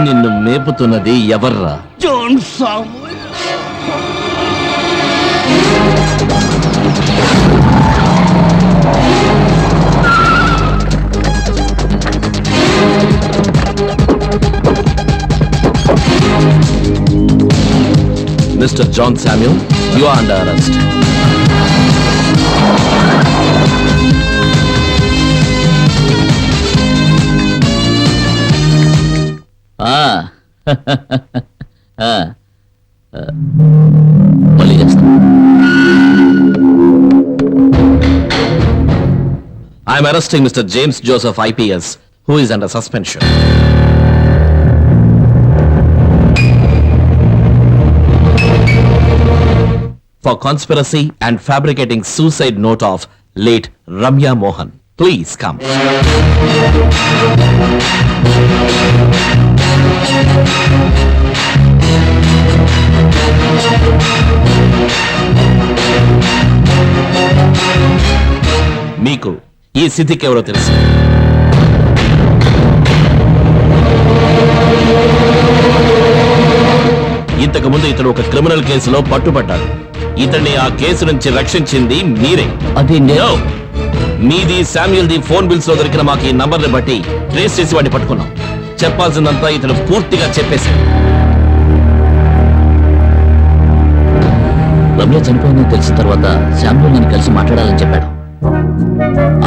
నిన్ను మేపుతున్నది ఎవర్రా? John సాముయల్. Mr. John Samuel, you are under arrest. మళ్ళీ చేస్తాను. I am arresting Mr. James Joseph IPS, who is under suspension. For conspiracy and fabricating suicide note of late Ramya Mohan. Please come. మీకు ఈ స్థితికి ఎవరో తెలుసు? ఇంతకు ముందు ఇతడు ఒక క్రిమినల్ కేసులో పట్టుబడ్డాడు. ఇతన్ని ఆ కేసు నుంచి రక్షించింది మీరే. అది No. మీది శామ్యుల్ ది ఫోన్ బిల్స్ లో దొరికిన మాకు ఈ నంబర్ ని బట్టి ట్రేస్ చేసి వాడిని పట్టుకున్నాం. చెప్పాల్సిందంతా ఇతను పూర్తిగా చెప్పేశాడు. రమ్య చనిపోయిందని తెలిసిన తర్వాత శామ్యూల్ నన్ను కలిసి మాట్లాడాలని చెప్పాడు.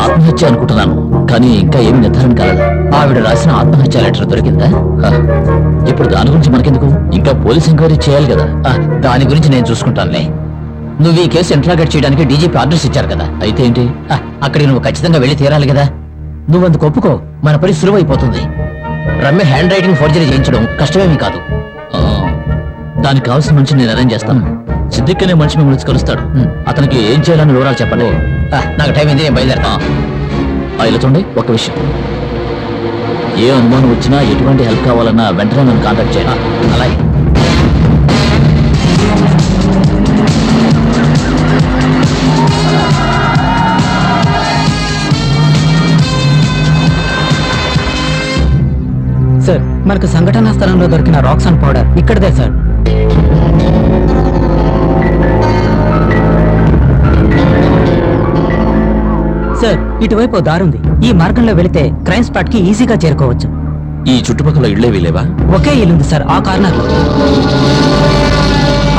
ఆత్మహత్య అనుకుంటున్నాను, కానీ ఇంకా ఏమి నిర్ధారణ కాలేదు. ఆవిడ రాసిన ఆత్మహత్య లెటర్ దొరికిందా? ఇప్పుడు దాని గురించి మనకెందుకు, ఇంకా పోలీస్ ఎంక్వైరీ చేయాలి కదా. దాని గురించి నేను చూసుకుంటానులే. నువ్వు ఈ కేసు ఇంట్రాగేట్ చేయడానికి డీజీపీ ఆర్డర్స్ ఇచ్చారు కదా. అయితే ఏంటి? అక్కడికి నువ్వు ఖచ్చితంగా వెళ్ళి తీరాలి కదా. నువ్వు అందుకు ఒప్పుకో, మన పని సులువైపోతుంది. రమ్య హ్యాండ్ రైటింగ్ ఫోర్జరీ చేయించడం కష్టమేమీ కాదు. దానికి కావాల్సిన మనిషి నేను అరేంజ్ చేస్తాను. సిద్దిక్ అనే మనిషి మిమ్మల్ని కలుస్తాడు. అతనికి ఏం చేయాలని వివరాలు చెప్పండి. నాకు టైం అయింది, నేను బయలుదేరతా. ఇలా చూడండి, ఒక విషయం, ఏ అనుమానం వచ్చినా ఎటువంటి హెల్ప్ కావాలన్నా వెంటనే నన్ను కాంటాక్ట్ చేయాలి. అలాగే. సార్, మనకు సంఘటనా స్థలంలో దొరికిన రాక్స్ అండ్ పౌడర్ ఇక్కడదే సార్. సార్, ఇటువైపు ఓ దారుంది. ఈ మార్గంలో వెళితే క్రైమ్ స్పాట్ కి ఈజీగా చేరుకోవచ్చు. ఈ చుట్టుపక్కల ఇళ్లేవి లేవా? ఒకే ఇల్లుంది సార్, ఆ కార్నర్ లో.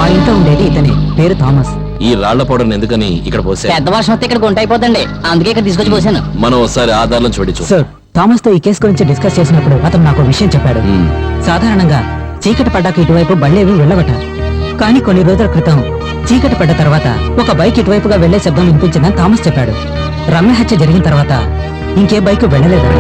ఆ ఇంట్లో ఉండేది ఇతనే, పేరు థామస్. ఈ రాళ్ల పౌడర్ని ఎందుకని ఇక్కడ పోసా? పెద్ద వర్షం వస్తే ఇక్కడ గుంట అయిపోతండి, అందుకే ఇక్కడ తీసుకొచ్చి పోసాను. మనం ఒకసారి ఆధారం చూడొచ్చు. సార్, థామస్ తో ఈ కేసు గురించి డిస్కస్ చేసినప్పుడు అతను నాకు విషయం చెప్పాడు. సాధారణంగా చీకటి పడ్డాక ఇటువైపు బళ్ళేవి వెళ్ళవట. కానీ కొన్ని రోజుల క్రితం చీకటి పడ్డ తర్వాత ఒక బైక్ ఇటువైపుగా వెళ్లే శబ్దం వినిపించిందని థామస్ చెప్పాడు. రమ్య హత్య జరిగిన తర్వాత ఇంకే బైక్ వెళ్ళలేదా?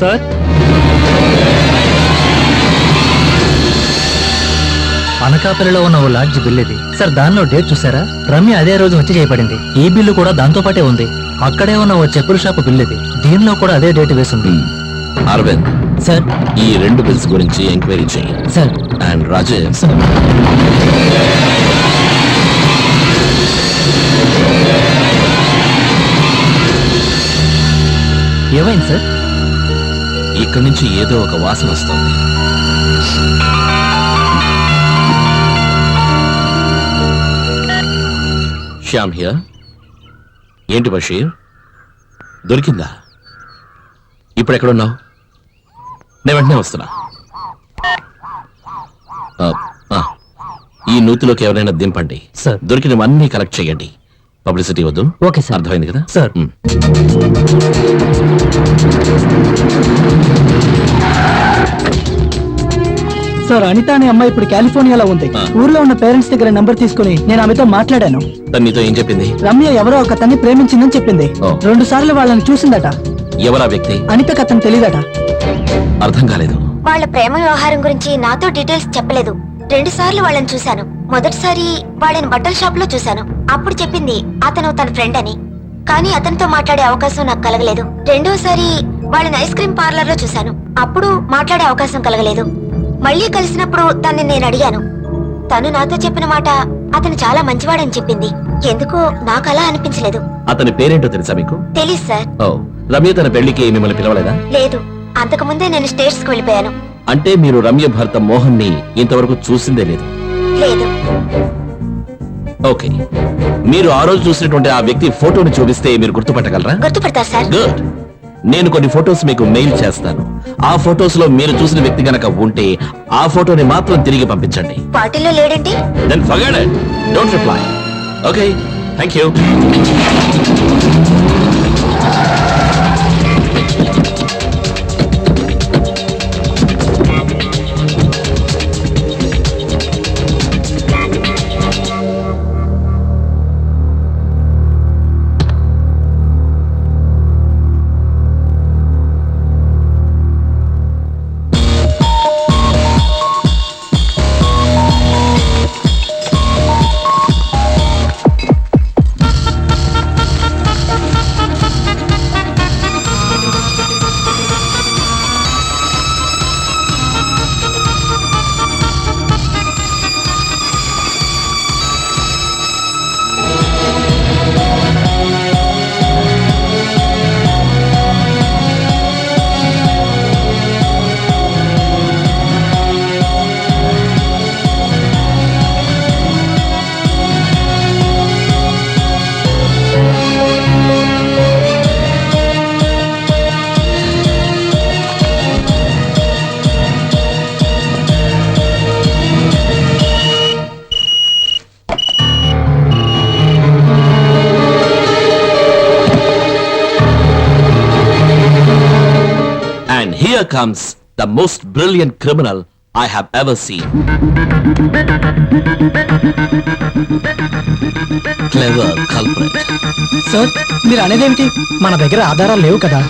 సార్, అనకాపల్లిలో ఉన్న ఓ లాడ్జ్ బిల్ ఇది సార్. దానిలో డేట్ చూసారా? రమ్య అదే రోజు హత్య చేయబడింది. ఈ బిల్లు కూడా దాంతో పాటే ఉంది. అక్కడే ఉన్న ఓ చెప్పుల షాపు బిల్ ఇది, దీనిలో కూడా అదే డేట్ వేసింది. అరవింద్ సార్, ఈ రెండు బిల్స్ గురించి ఎంక్వైరీ చేయి. సార్. And Rajesh, sir. ఏమైంది సార్? ఇక్కడి నుంచి ఏదో ఒక వాసన వస్తుంది. శ్యామ్ హియర్. ఏంటి బషీర్, దొరికిందా? ఇప్పుడు ఎక్కడున్నావు? నేను వెంటనే వస్తున్నా. ఈ నూతిలోకి ఎవరైనా దింపండి. సార్. దొరికినవన్నీ కలెక్ట్ చేయండి. పబ్లిసిటీ వద్దు. Okay sir. అర్థమైంది కదా సార్. సార్, అనిత అనే అమ్మాయి ఇప్పుడు కాలిఫోర్నియాలో ఉంది. ఊర్లో ఉన్న పేరెంట్స్ దగ్గర నెంబర్ తీసుకుని నేను ఆమెతో మాట్లాడాను. తను నీతో ఏం చెప్పింది? రమ్య ఎవరో ఒక అతన్ని ప్రేమించిందని చెప్పింది. ఓ. 2 సార్లు వాళ్ళని చూసిందట. ఎవరా వ్యక్తి? అనితకు అతను తెలియదట. అర్థం కాలేదు. వాళ్ళ ప్రేమ వ్యవహారం గురించి నాతో డీటెయిల్స్ చెప్పలేదు. 2 సార్లు వాళ్ళని చూశాను. మొదటిసారి వాళ్ళని బట్టల షాప్ లో చూశాను. అప్పుడు చెప్పింది అతను తన ఫ్రెండ్ అని. కానీ అతనితో మాట్లాడే అవకాశం నాకు కలగలేదు. రెండోసారి వాళ్ళని ఐస్ క్రీమ్ పార్లర్ లో చూశాను. అప్పుడు మాట్లాడే అవకాశం కలగలేదు. మళ్ళీ కలిసినప్పుడు తనని నేను అడిగాను. తను నాతో చెప్పిన మాట అతను చాలా మంచివాడని చెప్పింది. ఎందుకో నాకు అలా అనిపించలేదు. అతని పేరేంటో తెలుసా మీకు? తెలీదు సార్. ఓ, రమ్య తన పెళ్లికి మిమ్మల్ని పిలవలేదా? లేదు, అంతకు ముందే నేను స్టేట్స్ కు వెళ్ళిపోయాను. అంటే మీరు రమ్య భర్త మోహన్ ని ఇంతవరకు చూసిందే లేదు? లేదు. ఓకే, మీరు ఆ రోజు చూసినటువంటి ఆ వ్యక్తి ఫోటోని చూపిస్తే మీరు గుర్తుపట్టగలరా? గుర్తుపడతా సార్. గుడ్. నేను కొన్ని ఫొటోస్ మీకు మెయిల్ చేస్తాను. ఆ ఫొటోస్ లో మీరు చూసిన వ్యక్తి గనక ఉంటే ఆ ఫోటోని మాత్రం తిరిగి పంపించండి. పార్టీలో లేడంటే then forget it. Don't reply. Okay, thank you. Here comes the most brilliant criminal I have ever seen. Clever culprit. Sir మీరు అనేదేమిటి? మన దగ్గర ఆధారాలు లేవు కదా.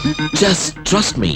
Just trust me.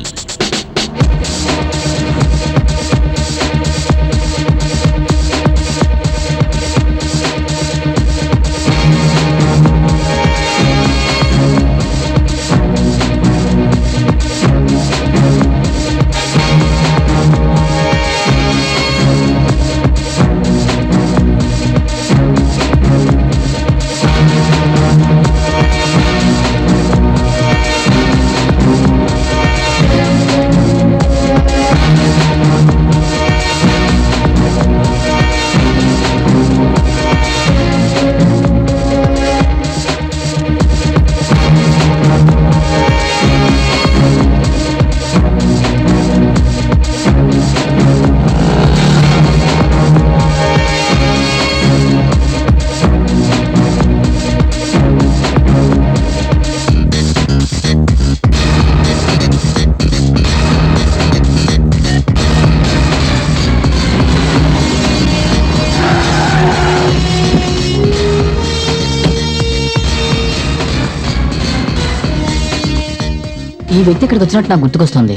ఈ వ్యక్తి ఇక్కడికి వచ్చినట్టు నాకు గుర్తుకొస్తుంది.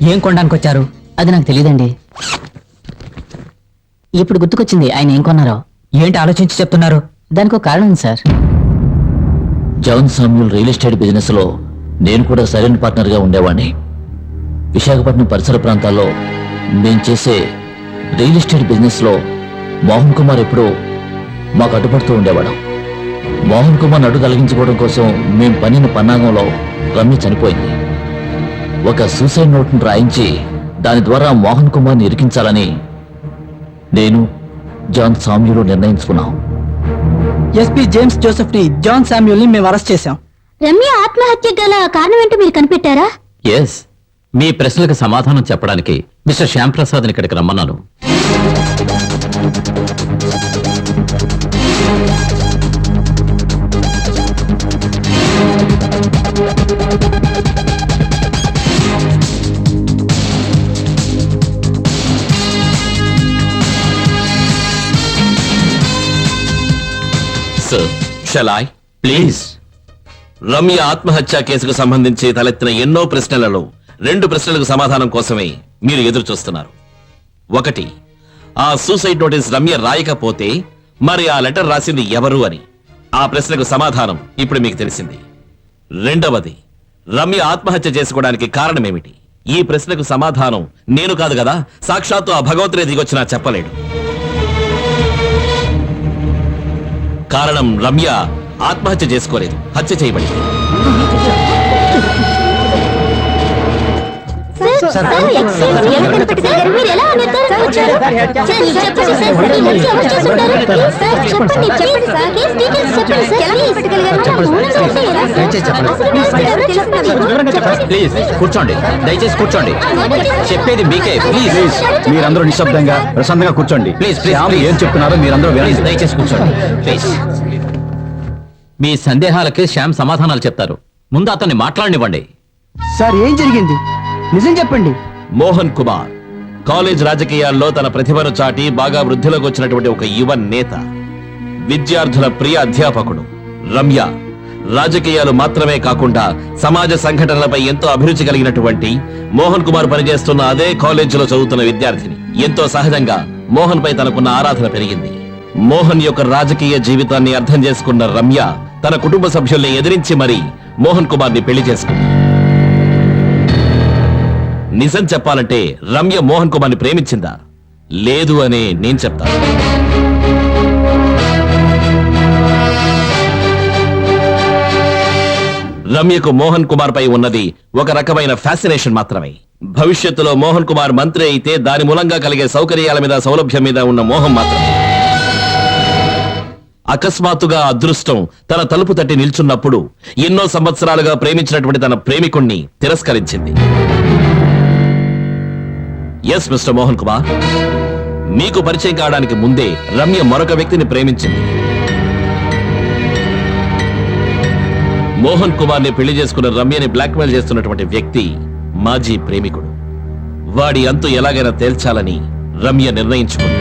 ఏం కొనడానికి వచ్చారు? అది నాకు తెలియదండి. ఇప్పుడు గుర్తుకొచ్చింది ఆయన ఏం కొన్నారో. ఏంటి ఆలోచించి చెప్తున్నారు? దానికి ఒక కారణం ఉంది sir. John Samuel real estate business లో నేను కూడా సరైన పార్ట్నర్ గా ఉండేవాడిని. విశాఖపట్నం పరిసర ప్రాంతాల్లో నేను చేసే రియల్ ఎస్టేట్ బిజినెస్ లో మోహన్ కుమార్ ఎప్పుడూ మాకు అడ్డుపడుతూ ఉండేవాడు. మోహన్ కుమార్ అడ్డు తొలగించుకోవడం కోసం మేం పన్నిన పన్నాగంలో రమ్య చనిపోయింది. ఒక సూసైడ్ నోట్ను రాయించి దాని ద్వారా మోహన్ కుమార్ని ఇరికించాలని నేను జాన్ సామ్యూల్ నిర్ణయించుకున్నాం. ఎస్పీ జేమ్స్ జోసెఫ్ ని, జాన్ శామ్యూల్ ని మేము అరెస్ట్ చేశాం. రమ్య ఆత్మహత్య గల కారణం ఏంటో మీరు కనిపెట్టారా? ఎస్, మీ ప్రశ్నలకు సమాధానం చెప్పడానికి మిస్టర్ శ్యామ్ ప్రసాద్ ఇక్కడికి రమ్మన్నాను. Sir, shall I? Please. Ramya ఆత్మహత్య కేసుకు సంబంధించి తలెత్తిన ఎన్నో ప్రశ్నలలో 2 ప్రశ్నలకు సమాధానం కోసమే మీరు ఎదురు చూస్తున్నారు. ఒకటి, ఆ సూసైడ్ నోటీస్ రమ్య రాయకపోతే మరి ఆ లెటర్ రాసింది ఎవరు అని. ఆ ప్రశ్నకు సమాధానం ఇప్పుడు మీకు తెలిసింది. రెండవది, రమ్య ఆత్మహత్య చేసుకోవడానికి కారణమేమిటి? ఈ ప్రశ్నకు సమాధానం నేను కాదు కదా, సాక్షాత్తు ఆ భగవంతుడే దిగొచ్చినా చెప్పలేడు. కారణం రమ్య ఆత్మహత్య చేసుకోలేదు, హత్య చేయబడింది. ప్లీజ్ కూర్చోండి, దయచేసి కూర్చోండి. చెప్పేది మీకే. ప్లీజ్ మీరందరూ నిశ్శబ్దంగా ప్రశాంతంగా కూర్చోండి. ప్లీజ్ ప్లీజ్ ఏం చెప్తున్నారో మీరందరూ ప్లీజ్ దయచేసి కూర్చోండి. ప్లీజ్. మీ సందేహాలకి శ్యామ్ సమాధానాలు చెప్తారు. ముందు అతన్ని మాట్లాడనివ్వండి. సార్ ఏం జరిగింది? నిజం చెప్పండి. మోహన్ కుమార్ కాలేజ్ రాజకీయాల్లో తన ప్రతిభను చాటి బాగా వృద్ధిలోకి వచ్చినటువంటి ఒక యువ నేత, విద్యార్థుల ప్రియ అధ్యాపకుడు. రమ్య రాజకీయాలు మాత్రమే కాకుండా సమాజ సంఘటనలపై ఎంతో అభిరుచి కలిగినటువంటి మోహన్ కుమార్ పనిచేస్తున్న అదే కాలేజీలో చదువుతున్న విద్యార్థిని. ఎంతో సహజంగా మోహన్ పై తనకున్న ఆరాధన పెరిగింది. మోహన్ యొక్క రాజకీయ జీవితాన్ని అర్థం చేసుకున్న రమ్య తన కుటుంబ సభ్యుల్ని ఎదిరించి మరీ మోహన్ కుమార్ ని పెళ్లి చేసుకుంది. నిజం చెప్పాలంటే రమ్య మోహన్ కుమార్ ని ప్రేమించిందా? లేదు అనే నేను చెప్తాను. రమ్యకు మోహన్ కుమార్ పై ఉన్నది ఒక రకమైన ఫ్యాసినేషన్ మాత్రమే. భవిష్యత్తులో మోహన్ కుమార్ మంత్రి అయితే దాని మూలంగా కలిగే సౌకర్యాల మీద, సౌలభ్యం మీద ఉన్న మోహం మాత్రమే. అకస్మాత్తుగా అదృష్టం తన తలుపు తట్టి నిల్చున్నప్పుడు ఎన్నో సంవత్సరాలుగా ప్రేమించినటువంటి తన ప్రేమికుణ్ణి తిరస్కరించింది. ఎస్ మిస్టర్ మోహన్ కుమార్, మీకు పరిచయం కావడానికి ముందే రమ్య మరొక వ్యక్తిని ప్రేమించింది. మోహన్ కుమార్ ని పెళ్లి చేసుకున్న రమ్యని బ్లాక్మెయిల్ చేస్తున్నటువంటి వ్యక్తి మాజీ ప్రేమికుడు. వాడి అంతు ఎలాగైనా తేల్చాలని రమ్య నిర్ణయించుకుంది.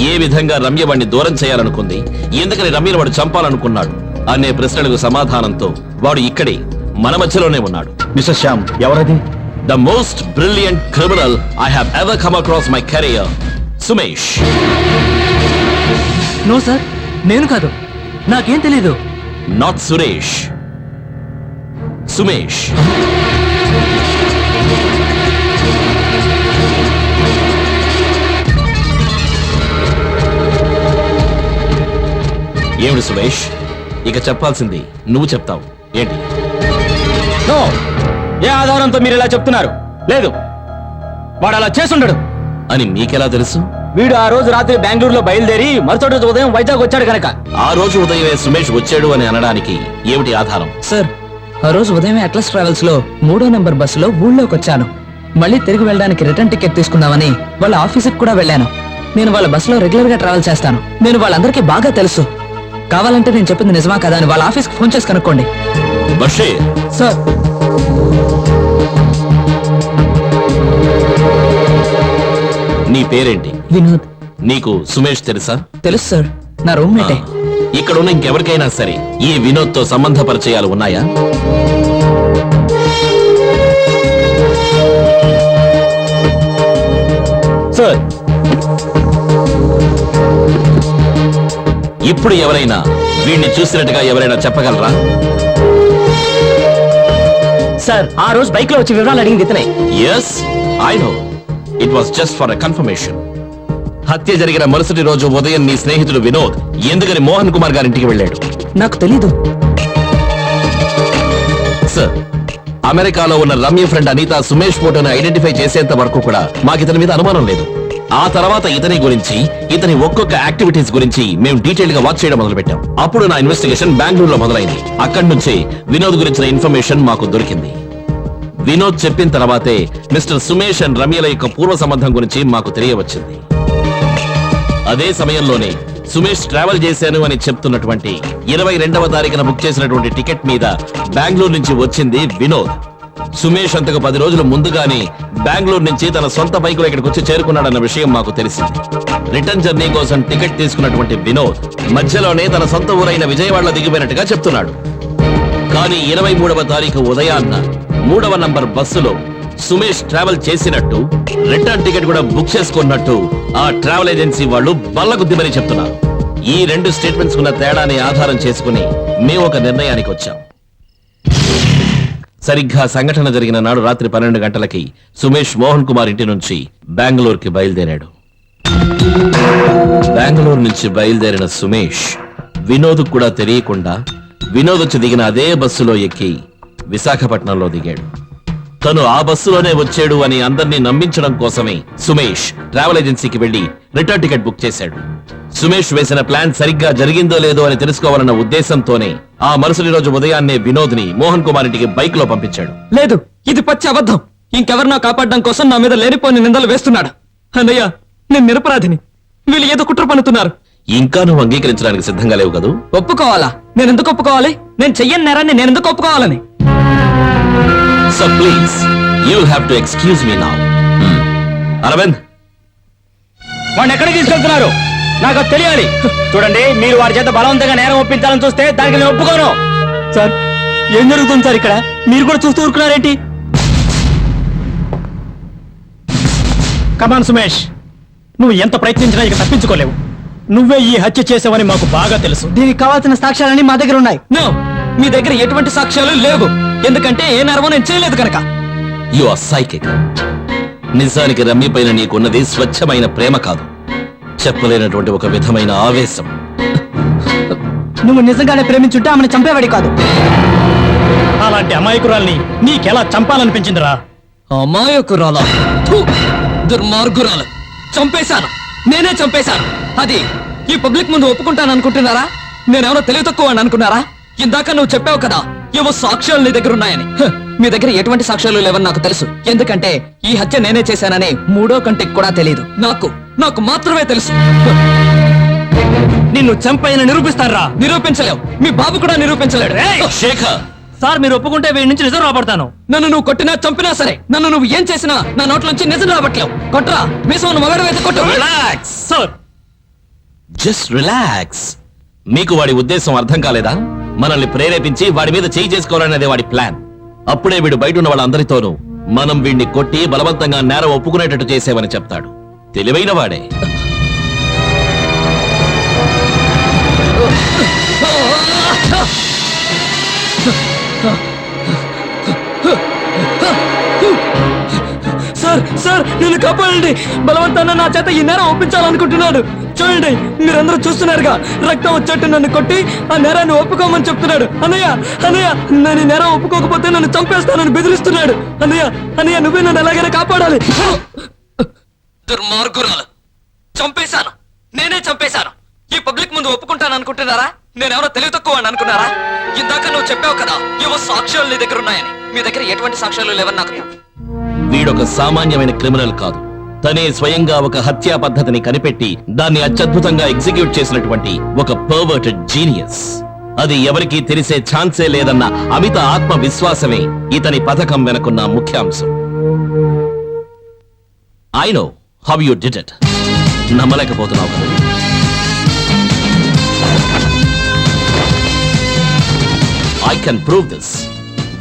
ఏ విధంగా రమ్య వాడిని దూరం చేయాలనుకుంది, ఎందుకని రమ్యను వాడు చంపాలనుకున్నాడు అనే ప్రశ్నలకు సమాధానంతో వాడు ఇక్కడే మన మధ్యలోనే ఉన్నాడు. మిస్టర్ శ్యామ్, ఎవరది? The most brilliant criminal I have ever come across my career, Sumesh. No sir, నేను కాదు, నాకేం తెలీదు. నాట్ సురేష్, సుమేష్. ఏమిటి సుమేష్, ఇక చెప్పాల్సింది నువ్వు చెప్తావు ఏంటి? నో, ఏ ఆధారంతో మీరు ఇలా చెప్తున్నారు? లేదు, వాడు అలా చేసుండడు అని మీకెలా తెలుసు? వీడు ఆ రోజు రాత్రి బెంగళూరులో బయలుదేరి మరుసటి రోజు ఉదయం వైజాగ్ వచ్చాడు కనుక. ఆ రోజు ఉదయమే సుమేష్ వచ్చాడు అని అనడానికి ఏమిటి ఆధారం? సార్, ఆ రోజు ఉదయం అట్లస్ ట్రావెల్స్ లో 3వ నెంబర్ బస్సులో ఊళ్ళోకి వచ్చాను. మళ్ళీ తిరిగి వెళ్ళడానికి రిటర్న్ టికెట్ తీసుకుందామని వాళ్ళ ఆఫీస్కి కూడా వెళ్ళాను. నేను వాళ్ళ బస్సులో రెగ్యులర్ గా ట్రావెల్ చేస్తాను. నేను వాళ్ళందరికీ బాగా తెలుసు. కావాలంటే నేను చెప్పింది నిజమా కదా అని వాళ్ళ ఆఫీస్కి ఫోన్ చేసి కనుక్కోండి. బషీర్, సార్, నీ పేరేంటి? వినోద్. నీకు సుమేష్ తెలుసా? తెలుసు సార్, నా రూమ్మేటే. ఇక్కడ ఉన్న ఇంకెవరికైనా సరే ఈ వినోద్ తో సంబంధ పరిచయాలు ఉన్నాయా? సార్, ఇప్పుడు ఎవరైనా వీడిని చూసినట్టుగా ఎవరైనా చెప్పగలరా? సార్, ఆ రోజు బైక్ లో వచ్చి వివరాలు అడిగింది ఇతనే. Yes, I know. It was just for a confirmation. హత్య జరిగిన మరుసటి రోజు ఉదయం నీ స్నేహితుడు వినోద్ ఎందుకని మోహన్ కుమార్ గారింటికి వెళ్ళాడు? నాకు తెలీదు. సార్, అమెరికాలో ఉన్న రమ్య ఫ్రెండ్ అనిత సుమేష్ ఫోటోను ఐడెంటిఫై చేసేంత వరకు కూడా మాకితని మీద అనుమానం లేదు. ఆ తర్వాత ఇతని గురించి, ఇతని ఒక్కొక్క యాక్టివిటీస్ గురించి మేము డీటెయిల్ గా వాచ్ చేయడం మొదలు పెట్టాం. అప్పుడు నా ఇన్వెస్టిగేషన్ బెంగళూరులో మొదలైంది. అక్కడి నుంచే వినోద్ గురించిన ఇన్ఫర్మేషన్ మాకు దొరికింది. వినోద్ చెప్పిన తర్వాతే మిస్టర్ సుమేష్ అండ్ రమ్యల యొక్క పూర్వ సంబంధం గురించి మాకు తెలియవచ్చింది. అదే సమయంలోనే సుమేష్ ట్రావెల్ చేశాను అని చెప్తున్నటువంటి 22వ తారీఖున బుక్ చేసినటువంటి టికెట్ మీద బెంగళూరు నుంచి వచ్చింది వినోద్. సుమేష్ అంతకు 10 రోజుల ముందుగానే బెంగళూరు నుంచి తన సొంత బైకులో ఇక్కడికి వచ్చి చేరుకున్నాడన్న విషయం మాకు తెలిసింది. రిటర్న్ జర్నీ కోసం టికెట్ తీసుకున్నటువంటి వినోద్ మధ్యలోనే తన సొంత ఊరైన విజయవాడలో దిగిపోయినట్టుగా చెప్తున్నాడు. కానీ 23వ తారీఖు ఉదయాన్న 3వ నంబర్ బస్సులో సుమేష్ ట్రావెల్ చేసినట్టు, రిటర్న్ టికెట్ కూడా బుక్ చేసుకున్నట్టు ఆ ట్రావెల్ ఏజెన్సీ వాళ్ళు బల్లగుద్దిమని చెప్తున్నారు. ఈ 2 స్టేట్మెంట్స్ ఉన్న తేడాని ఆధారం చేసుకుని మేము ఒక నిర్ణయానికి వచ్చాం. సరిగ్గా సంఘటన జరిగిన నాడు రాత్రి 12 గంటలకి సుమేష్ మోహన్ కుమార్ ఇంటి నుంచి బెంగళూరుకి బయలుదేరాడు. బెంగళూరు నుంచి బయలుదేరిన సుమేష్ వినోద్ కూడా తెలియకుండా వినోద్ వచ్చి దిగిన అదే బస్సులో ఎక్కి విశాఖపట్నంలో దిగాడు. తను ఆ బస్సులోనే వచ్చాడు అని అందరినీ నమ్మించడం కోసమే సుమేష్ ట్రావెల్ ఏజెన్సీకి వెళ్లి రిటర్న్ టికెట్ బుక్ చేశాడు. సుమేష్ వేసిన ప్లాన్ సరిగ్గా జరిగిందో లేదో అని తెలుసుకోవాలన్న ఉద్దేశంతోనే ఆ మరుసటి రోజు ఉదయాన్నే వినోద్ ని మోహన్ కుమార్ ఇంటికి బైక్ లో పంపించాడు. లేదు, ఇది పచ్చి అబద్ధం. ఇంకెవరినో కాపాడడం కోసం నా మీద లేనిపోని నిందలు వేస్తున్నాడు. అన్నయ్య, నేను నిరపరాధిని. వీళ్ళు ఏదో కుట్ర పన్నుతున్నారు. ఇంకా నువ్వు అంగీకరించడానికి సిద్ధంగా లేవు కదూ? ఒప్పుకోవాలా? నేను ఎందుకు ఒప్పుకోవాలి? నేను చెయ్యని నేరాన్ని నేను ఎందుకు ఒప్పుకోవాలని? So please, you'll have to excuse me now. Arvind, వాడిని ఎక్కడికి తీసుకెళ్తున్నారు? నాకు అది తెలియాలి. చూడండి, మీరు వారి చేత బలవంతంగా నేరం ఒప్పించాలని చూస్తే దానికి నేను ఒప్పుకోను. సార్, ఏం జరుగుతుంది సార్ ఇక్కడ? మీరు కూడా చూస్తూ ఊరుకున్నారేంటి? కమాన్ సుమేష్, నువ్వు ఎంత ప్రయత్నించినా ఇక తప్పించుకోలేవు. నువ్వే ఈ హత్య చేసావని మాకు బాగా తెలుసు. దీనికి కావాల్సిన సాక్ష్యాలన్నీ మా దగ్గర ఉన్నాయి. నో, మీ దగ్గర ఎటువంటి సాక్ష్యాలు లేవు. ఎందుకంటే ఏ నేరమో నేను చేయలేదు కనుక. You are psychic. నిజానికి రమ్య పైన నీకున్నది స్వచ్ఛమైన ప్రేమ కాదు, చెప్పలేనటువంటి ఒక విధమైన ఆవేశం. నువ్వు నిజంగానే ప్రేమించుంటే ఆమెను చంపేవాడి కాదు. అలాంటి అమాయకురాల్ని నీకెలా చంపాలనిపించిందిరా? అమాయకురాలా? దుర్మార్గురాలు. చంపేశాను, నేనే చంపేశాను. అది ఈ పబ్లిక్ ముందు ఒప్పుకుంటాను అనుకుంటున్నారా? నేనేమన్నా తెలివి తక్కువ అని అనుకున్నారా? ఇందాక నువ్వు చెప్పావు కదా, ఏవో సాక్ష్యాలు నీ దగ్గర ఉన్నాయని. మీ దగ్గర ఎటువంటి సాక్ష్యాలు లేవని నాకు తెలుసు. ఎందుకంటే ఈ హత్య నేనే చేశానని 3వ కంటికి కూడా తెలియదు. నాకు మాత్రమే తెలుసు. నిన్ను చంపైన నిరూపిస్తారా? నిరూపించలేవు. మీ బాబు కూడా నిరూపించలేడు. శేఖర్, సార్ మీరు ఒప్పుకుంటే వీడి నుంచి నిజం రాబడతాను. నన్ను నువ్వు కొట్టినా చంపినా సరే, నన్ను నువ్వు ఏం చేసినా నా నోట్లోంచి నిజం రావట్లేవు. కొట్రా, మీసం మగడ వేసి కొట్టు. Relax sir just relax. మీకు వాడి ఉద్దేశం అర్థం కాలేదా? మనల్ని ప్రేరేపించి వాడి మీద చేయి చేసుకోవాలనేది వాడి ప్లాన్. అప్పుడే వీడు బయట ఉన్న వాళ్ళందరితోనూ మనం వీడిని కొట్టి బలవంతంగా నేరం ఒప్పుకునేటట్టు చేసేవని చెప్తాడు. తెలివైన వాడే. సార్ సార్ నేను కాపాడండి. బలవంతాన నా చేత ఈ నేరం ఒప్పించాలనుకుంటున్నాడు. చూడండి, మీరందరూ చూస్తున్నారుగా, రక్తం వచ్చేట్టు నన్ను కొట్టి ఆ నేరాన్ని ఒప్పుకోమని చెప్తున్నాడు. అన్నయ్య అన్నయ్య, నేను ఈ నేరం ఒప్పుకోకపోతే నన్ను చంపేస్తానని బెదిరిస్తున్నాడు. అన్నయ్య అన్నయ్య, నువ్వే నన్ను ఎలాగైనా కాపాడాలి. దుర్మార్గురాలు, చంపేశాను, నేనే చంపేశాను. ఈ పబ్లిక్ ముందు ఒప్పుకుంటాను అనుకుంటున్నారా? నేనెవరో తెలివి తక్కువ అని అనుకున్నారా? ఇందాక నువ్వు చెప్పావు కదా, ఏవో సాక్ష్యాలు నీ దగ్గర ఉన్నాయని. మీ దగ్గర ఎటువంటి సాక్ష్యాలు లేవని నాకు తెలుసు. వీడొక సామాన్యమైన క్రిమినల్ కాదు. తనే స్వయంగా ఒక హత్యా పద్ధతిని కనిపెట్టి దాన్ని అత్యద్భుతంగా ఎగ్జిక్యూట్ చేసినటువంటి ఒక పర్వర్టెడ్ జీనియస్. అది ఎవరికీ తెలిసే ఛాన్సే లేదన్న అమిత ఆత్మవిశ్వాసమే ఇతని పథకం వెనుకున్న ముఖ్యాంశం. I know how you did it. నమ్మలేకపోతున్నావు కదా? I can prove this.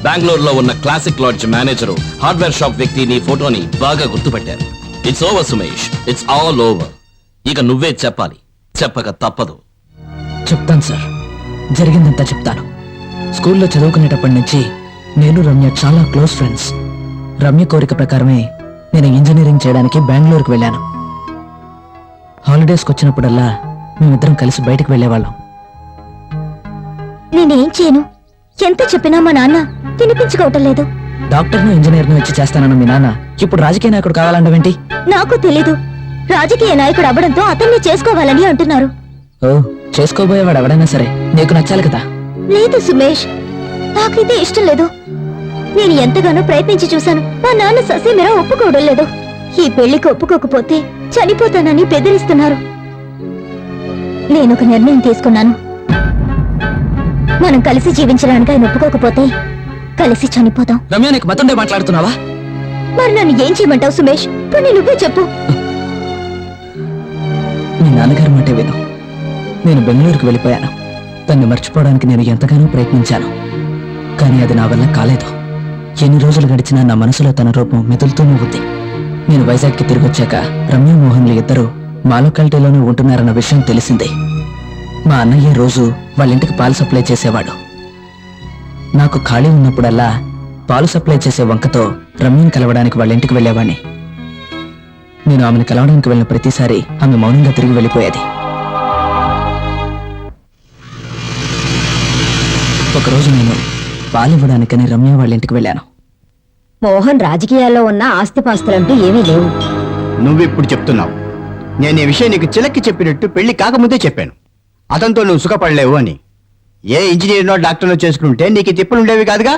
బెంగళూరులో ఉన్న classic lodge manager, hardware shop వ్యక్తి నీ ఫోటోని బాగా గుర్తుపట్టారు. It's over Sumesh, it's all over. ఇక నువ్వే చెప్పాలి, చెప్పక తప్పదు. చెప్తాను సార్, జరిగిందంతా చెప్తాను. స్కూల్లో చదువుకునేటప్పటి నుంచి నేను రమ్య చాలా క్లోజ్ ఫ్రెండ్స్. రమ్య కోరిక ప్రకారమే నేను ఇంజనీరింగ్ చేయడానికి బెంగళూరుకు వెళ్ళాను. హాలిడేస్కి వచ్చినప్పుడల్లా మేమిద్దరం కలిసి బయటకు వెళ్ళేవాళ్ళం. నేనేం చేయను, ఎంత చెప్పినా మా నాన్న తినిపించుకోవటం లేదు. డాక్టర్ను ఇంజనీర్ను వచ్చి చేస్తానన్న మీ నాన్న ఇప్పుడు రాజకీయ నాయకుడు కావాలంటావేంటి? నాకు తెలీదు. రాజకీయ నాయకుడు అవ్వడంతో అతన్ని చేసుకోవాలని అంటున్నారు. ఓ, చేసుకోబోయేవాడు ఎవడైనా సరే నీకు నచ్చాలి కదా. లేదు సుమేష్, నాకైతే ఇష్టం లేదు. నేను ఎంతగానో ప్రయత్నించి చూశాను, మా నాన్న ససేమిరా ఒప్పుకోవడం లేదు. ఈ పెళ్లికి ఒప్పుకోకపోతే చనిపోతానని బెదిరిస్తున్నారు. నేనొక నిర్ణయం తీసుకున్నాను. మనం కలిసి జీవించడానికి ఆయన ఒప్పుకోకపోతే కలిసి చనిపోతాం. రమ్య, నీకు మతుండే మాట్లాడుతున్నావా? మరి నన్ను ఏం చేయమంటావు సుమేష్? కానీ నువ్వే చెప్పు. మీ నాన్నగారి మాటే విను. నేను బెంగళూరుకు వెళ్ళిపోయాను. తన్ని మర్చిపోవడానికి నేను ఎంతగానో ప్రయత్నించాను, కానీ అది నా వల్ల కాలేదు. ఎన్ని రోజులు గడిచినా నా మనసులో తన రూపం మెదులుతూనే ఉంది. నేను వైజాగ్కి తిరిగి వచ్చాక రమ్య మోహన్లు ఇద్దరు మా లొకాలిటీలోనే ఉంటున్నారన్న విషయం తెలిసింది. మా అన్నయ్య రోజు వాళ్ళ ఇంటికి పాలు సప్లై చేసేవాడు. నాకు ఖాళీ ఉన్నప్పుడల్లా పాలు సప్లై చేసే వంకతో రమ్యని కలవడానికి వాళ్ళ ఇంటికి వెళ్ళేవాణ్ణి. నేను ఆమెను కలవడానికి వెళ్ళిన ప్రతిసారి ఆమె మౌనంగా తిరిగి వెళ్ళిపోయేది. ఒకరోజు నేను పాలివ్వడానికని రమ్య వాళ్ళ ఇంటికి వెళ్ళాను. మోహన్ రాజకీయాల్లో ఉన్న ఆస్తిపాస్తులంటూ ఏమీ లేవు. నువ్విప్పుడు చెప్తున్నావు. నేను ఈ విషయం నీకు చిలక్కి చెప్పినట్టు పెళ్లి కాకముందే చెప్పాను. అతనితో నువ్వు సుఖపడలేవు అని. ఏ ఇంజనీర్నో డాక్టర్నో చేసుకుంటే నీకు ఈ తిప్పులుండేవి కాదుగా.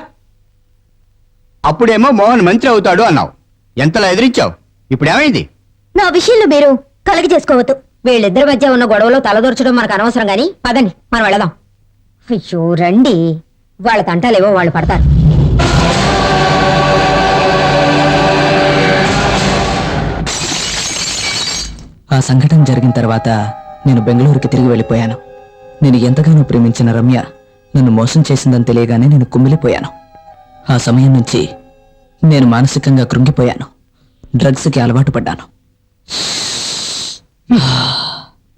అప్పుడేమో మోహన్ మంత్రి అవుతాడు అన్నావు. ఎంతలా ఎదిరించావు. ఇప్పుడేమైంది? నా విషయంలో మీరు కలగ చేసుకోవద్దు. వీళ్ళిద్దరి మధ్య ఉన్న గొడవలో తలదూర్చడం మనకు అనవసరం గాని పదండి, మనం వెళదాం. అయ్యో రండి, వాళ్ళ తంటాలేవో వాళ్ళు పడతారు. ఆ సంఘటన జరిగిన తర్వాత నేను బెంగళూరుకి తిరిగి వెళ్ళిపోయాను. నేను ఎంతగానో ప్రేమించిన రమ్య నన్ను మోసం చేసిందని తెలియగానే నేను కుమిలిపోయాను. ఆ సమయం నుంచి నేను మానసికంగా కృంగిపోయాను. డ్రగ్స్కి అలవాటు పడ్డాను.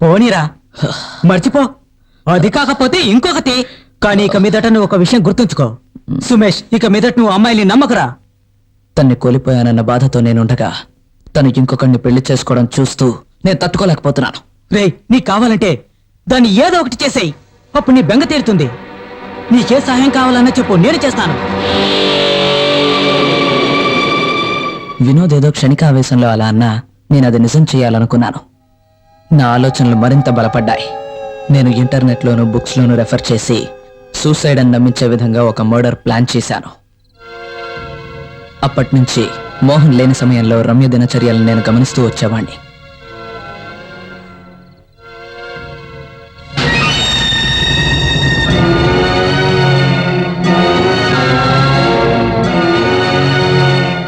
పోనీరా, మర్చిపో. అది కాకపోతే ఇంకొకటి. కానీ ఇక మీదట నువ్వు ఒక విషయం గుర్తుంచుకో సుమేష్, ఇక మీదట నువ్వు అమ్మాయిని నమ్మకురా. తన్ని కోల్పోయానన్న బాధతో నేనుండగా తను ఇంకొకరిని పెళ్లి చేసుకోవడం చూస్తూ నేను తట్టుకోలేకపోతున్నాను. రేయ్, నీకు కావాలంటే దాన్ని ఏదో ఒకటి చేసేయి. అప్పుడు నీ బెంగ తీరుతుంది. నీకే సహాయం కావాలన్నా చెప్పు, నేను చేస్తాను. వినోద్ ఏదో క్షణిక ఆవేశంలో అలా అన్నా నేను అది నిజం చేయాలనుకున్నాను. నా ఆలోచనలు మరింత బలపడ్డాయి. నేను ఇంటర్నెట్లోనూ బుక్స్లోనూ రెఫర్ చేసి సూసైడ్ అని నమ్మించే విధంగా ఒక మర్డర్ ప్లాన్ చేశాను. అప్పటి నుంచి మోహన్ లేని సమయంలో రమ్య దినచర్యలను నేను గమనిస్తూ వచ్చేవాణ్ణి.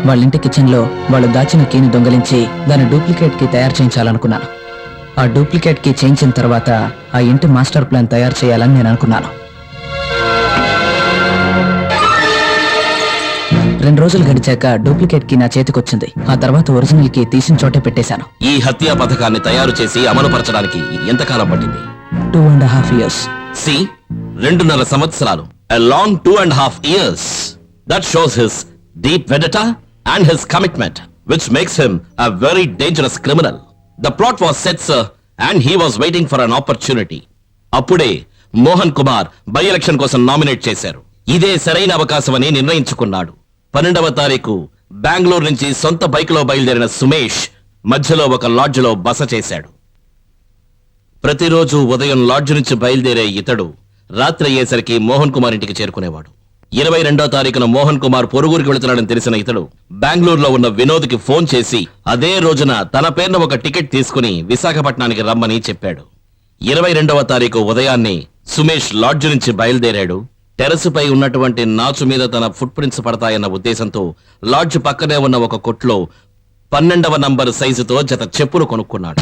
వాళ్ళ ఇంటి కిచెన్లో వాళ్ళు దాచిన కీని దొంగలించి దాని డూప్లికేట్ కీ తయారు చేయించాలనుకున్నాను. ఆ డూప్లికేట్ కీ చేయించిన తర్వాత ఆ ఇంటి మాస్టర్ ప్లాన్ తయారు చేయాలని నేను అనుకున్నాను. 2 రోజులు గడిచాక డూప్లికేట్ కీ నా చేతికొచ్చింది. ఆ తర్వాత ఒరిజినల్ కీ తీసిన చోటే పెట్టేశాను. ఈ హత్యా పథకాన్ని తయారు చేసి అమలుపరచడానికి ఎంతకాలం పట్టింది? 2.5 years. సి 2.5 సంవత్సరాలు. A long 2.5 years. That shows his deep vendetta and his commitment, which makes him a very dangerous criminal. The plot was set, sir, and he was waiting for an opportunity. అప్పుడే Mohan Kumar by election కోసం nominate చేశారు. ఇదే సరైన అవకాశమని నిర్ణయించుకున్నాడు. 12వ తారీఖు బెంగళూరు నుంచి సొంత బైక్లో బయలుదేరిన సుమేష్ మధ్యలో ఒక లాడ్జ్లో బస చేశాడు. ప్రతిరోజు ఉదయం లాడ్జ్ నుంచి బయలుదేరే ఇతడు రాత్రి అయ్యేసరికి మోహన్ కుమార్ ఇంటికి చేరుకునేవాడు. 22వ తారీఖున మోహన్ కుమార్ పొరుగురికి వెళుతున్నాడని తెలిసిన ఇతడు బెంగళూరులో ఉన్న వినోద్కి ఫోన్ చేసి అదే రోజున తన పేరున ఒక టికెట్ తీసుకుని విశాఖపట్నానికి రమ్మని చెప్పాడు. 22వ తారీఖు ఉదయాన్నే సుమేష్ లాడ్జ్ నుంచి బయలుదేరాడు. టెరసుపై ఉన్నటువంటి నాచు మీద తన ఫుట్ ప్రింట్స్ పడతాయన్న ఉద్దేశంతో లాడ్జ్ పక్కనే ఉన్న ఒక కొట్లో 12వ నంబర్ సైజుతో జత చెప్పులు కొనుక్కున్నాడు.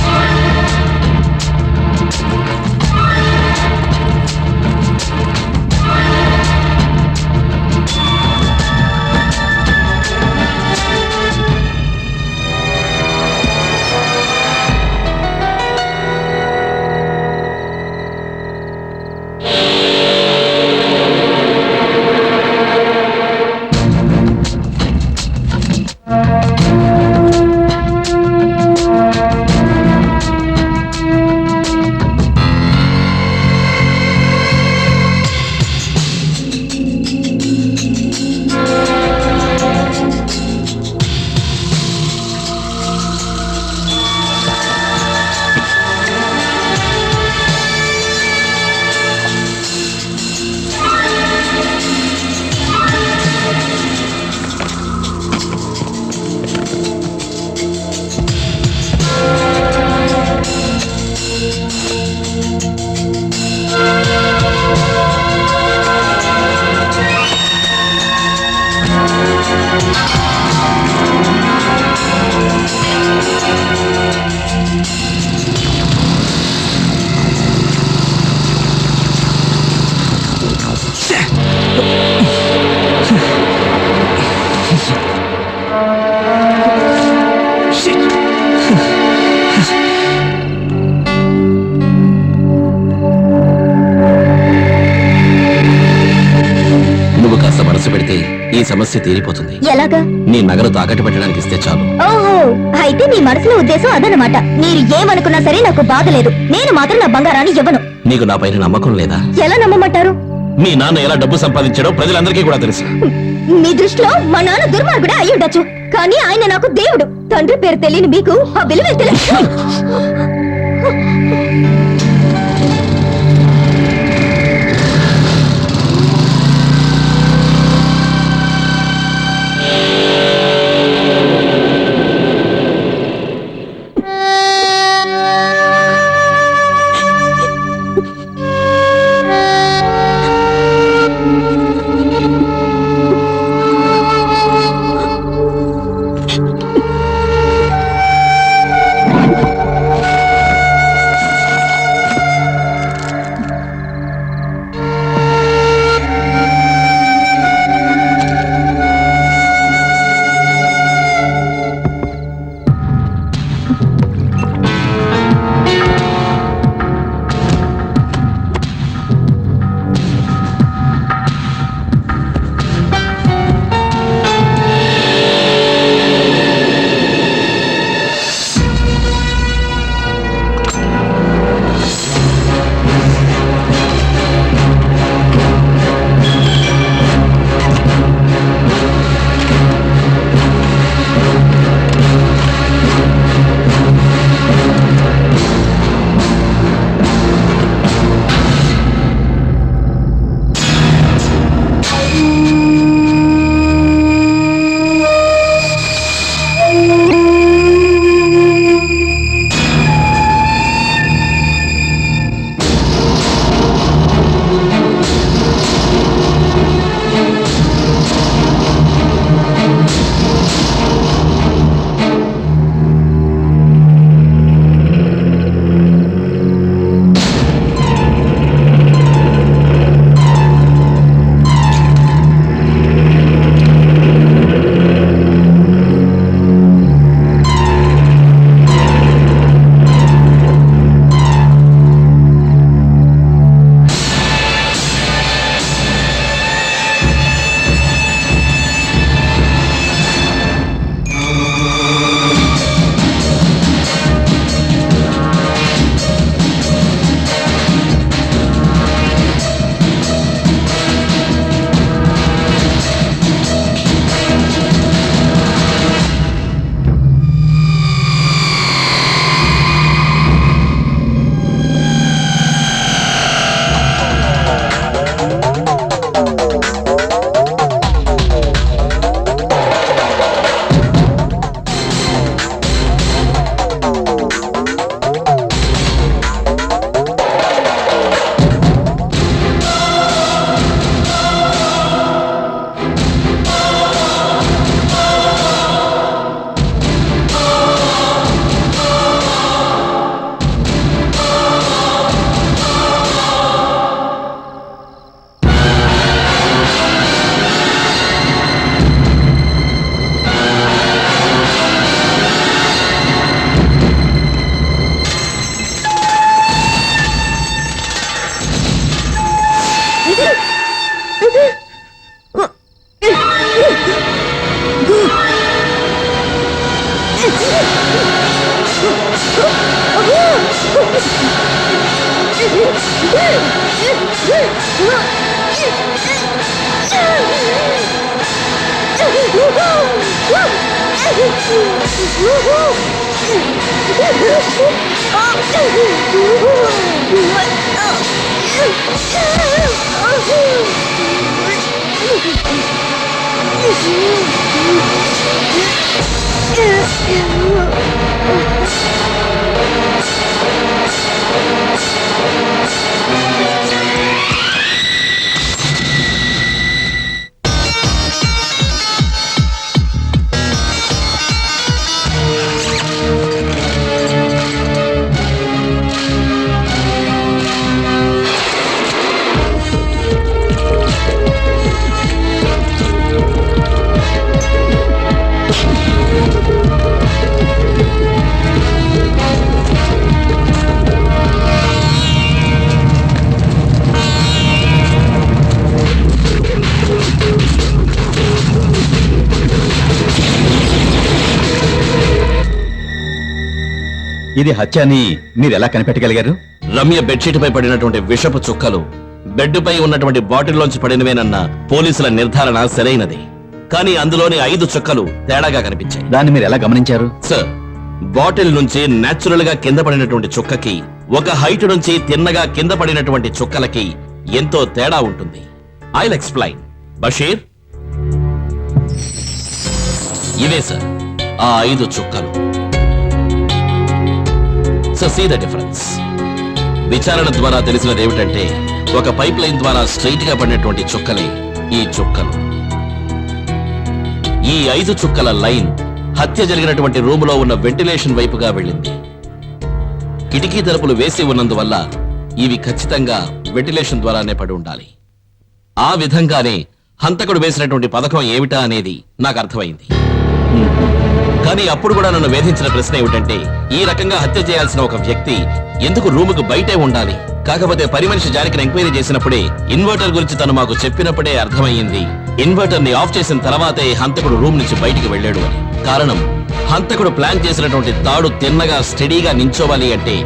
ఈ సమస్య తీరిపోతుంది. ఎలాగా? నీ నగలు తాకట్టు పెట్టడానికి ఇస్తే చాలు. ఓహో, అయితే మీ మనసులో ఉద్దేశం అదనమాట. మీరు ఏమనుకున్నా సరే నాకు బాధ లేదు. నేను మాత్రం నా బంగారాన్ని ఇవ్వను. నీకు నా పైన నమ్మకం లేదా? ఎలా నమ్మమంటారు? మీ నాన్న ఎలా డబ్బు సంపాదించాడో ప్రజలందరికీ కూడా తెలుసు. మీ దృష్టిలో మా నాన్న దుర్మార్గుడే అయి ఉండొచ్చు, కానీ ఆయన నాకు దేవుడు. తండ్రి పేరు తెలియని మీకు ఆ విలువ తెలుసు. ఇది హత్య అని మీరు ఎలా కనిపెట్టగలిగారు? రమ్య బెడ్షీట్ పై పడినటువంటి విషపు చుక్కలు బెడ్ పై ఉన్నటువంటి బాటిల్లోంచి పడినవేనన్న పోలీసుల నిర్ధారణ సరైనది. కానీ అందులోని 5 చుక్కలు తేడాగా కనిపించాయి. దాన్ని మీరు ఎలా గమనించారు? సార్, బాటిల్ నుంచి నేచురల్ గా కింద పడినటువంటి చుక్కకి ఒక హైట్ నుంచి తిన్నగా కింద పడినటువంటి చుక్కలకి ఎంతో తేడా ఉంటుంది. I'll explain. బషీర్, ఇవే సార్ ఆ 5 చుక్కలు. So see the difference. విచారణ ద్వారా తెలిసినది ఏమిటంటే ఒక పైప్ లైన్ ద్వారా స్ట్రైట్ గా పడినటువంటి చుక్కలే ఈ చుక్కలు. ఈ 5 చుక్కల లైన్ హత్య జరిగినటువంటి రూములో ఉన్న వెంటిలేషన్ వైపుగా వెళ్ళింది. కిటికీ తలుపులు వేసి ఉన్నందువల్ల ఇవి ఖచ్చితంగా వెంటిలేషన్ ద్వారానే పడి ఉండాలి. ఆ విధంగానే హంతకుడు వేసినటువంటి పథకం ఏమిటా అనేది నాకు అర్థమైంది. కానీ అప్పుడు కూడా నన్ను వేధించిన ప్రశ్న ఏమిటంటే, ఈ రకంగా హత్య చేయాల్సిన ఒక వ్యక్తి ఎందుకు రూముకు బయటే ఉండాలి? కాకపోతే పని మనిషి జానకిని ఎంక్వైరీ చేసినప్పుడే, ఇన్వర్టర్ గురించి తను మాకు చెప్పినప్పుడే అర్థమయ్యింది, ఇన్వర్టర్ ని ఆఫ్ చేసిన తర్వాతే హంతకుడు రూమ్ నుంచి బయటికి వెళ్ళాడు అని. కారణం, హంతకుడు ప్లాన్ చేసినటువంటి తాడు తిన్నగా స్టడీగా నించోవాలి అంటే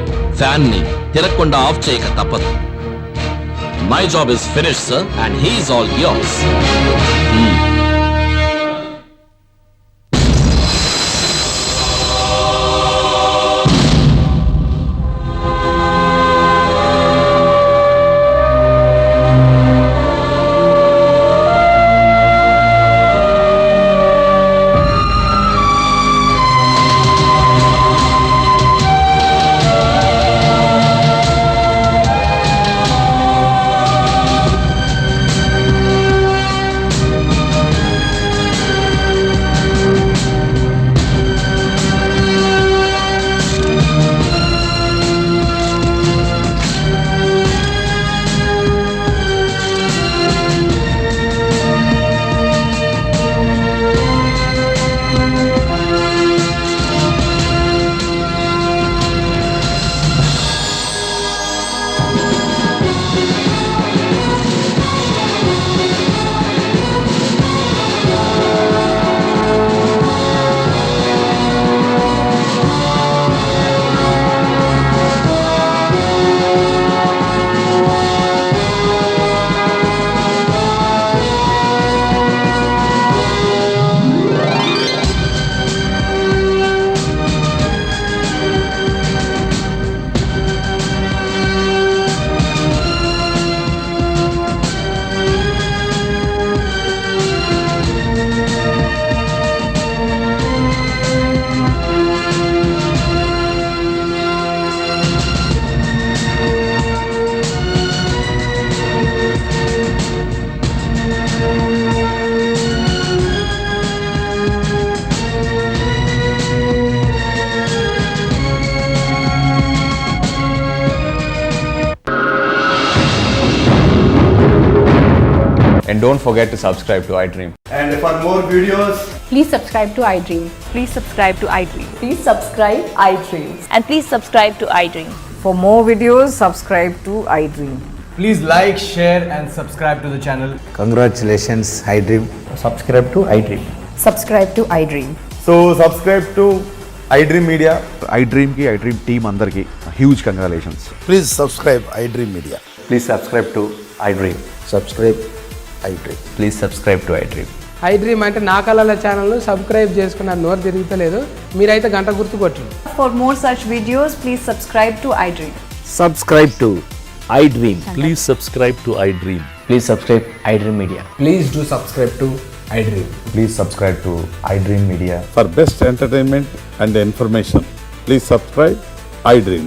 ఫ్యాన్ ని తిరగకుండా ఆఫ్ చేయక తప్పదు. My job is finished sir and he is all yours. And don't forget to subscribe to iDream. And for more videos, please subscribe to iDream. Please subscribe to iDream. Please subscribe iDream. And please subscribe to iDream. For more videos, subscribe to iDream. please like, share and subscribe to the channel. Congratulations, iDream. Subscribe to iDream. Subscribe to iDream. So subscribe to iDream Media. iDream team అందరికి huge congratulations. Please subscribe iDream Media. Please subscribe to iDream. Subscribe iDream. Please subscribe to iDream. iDream అంటే నా కళల ఛానల్ను subscribe చేసుకున్న నోరు తిరుగుతలేదు, మీరైతే గంట గుర్తు కొట్టండి. For more such videos, please subscribe to iDream. Subscribe to iDream. Please subscribe to iDream. Please subscribe iDream Media. Please do subscribe to iDream. Please subscribe to iDream Media. For best entertainment and information, please subscribe iDream.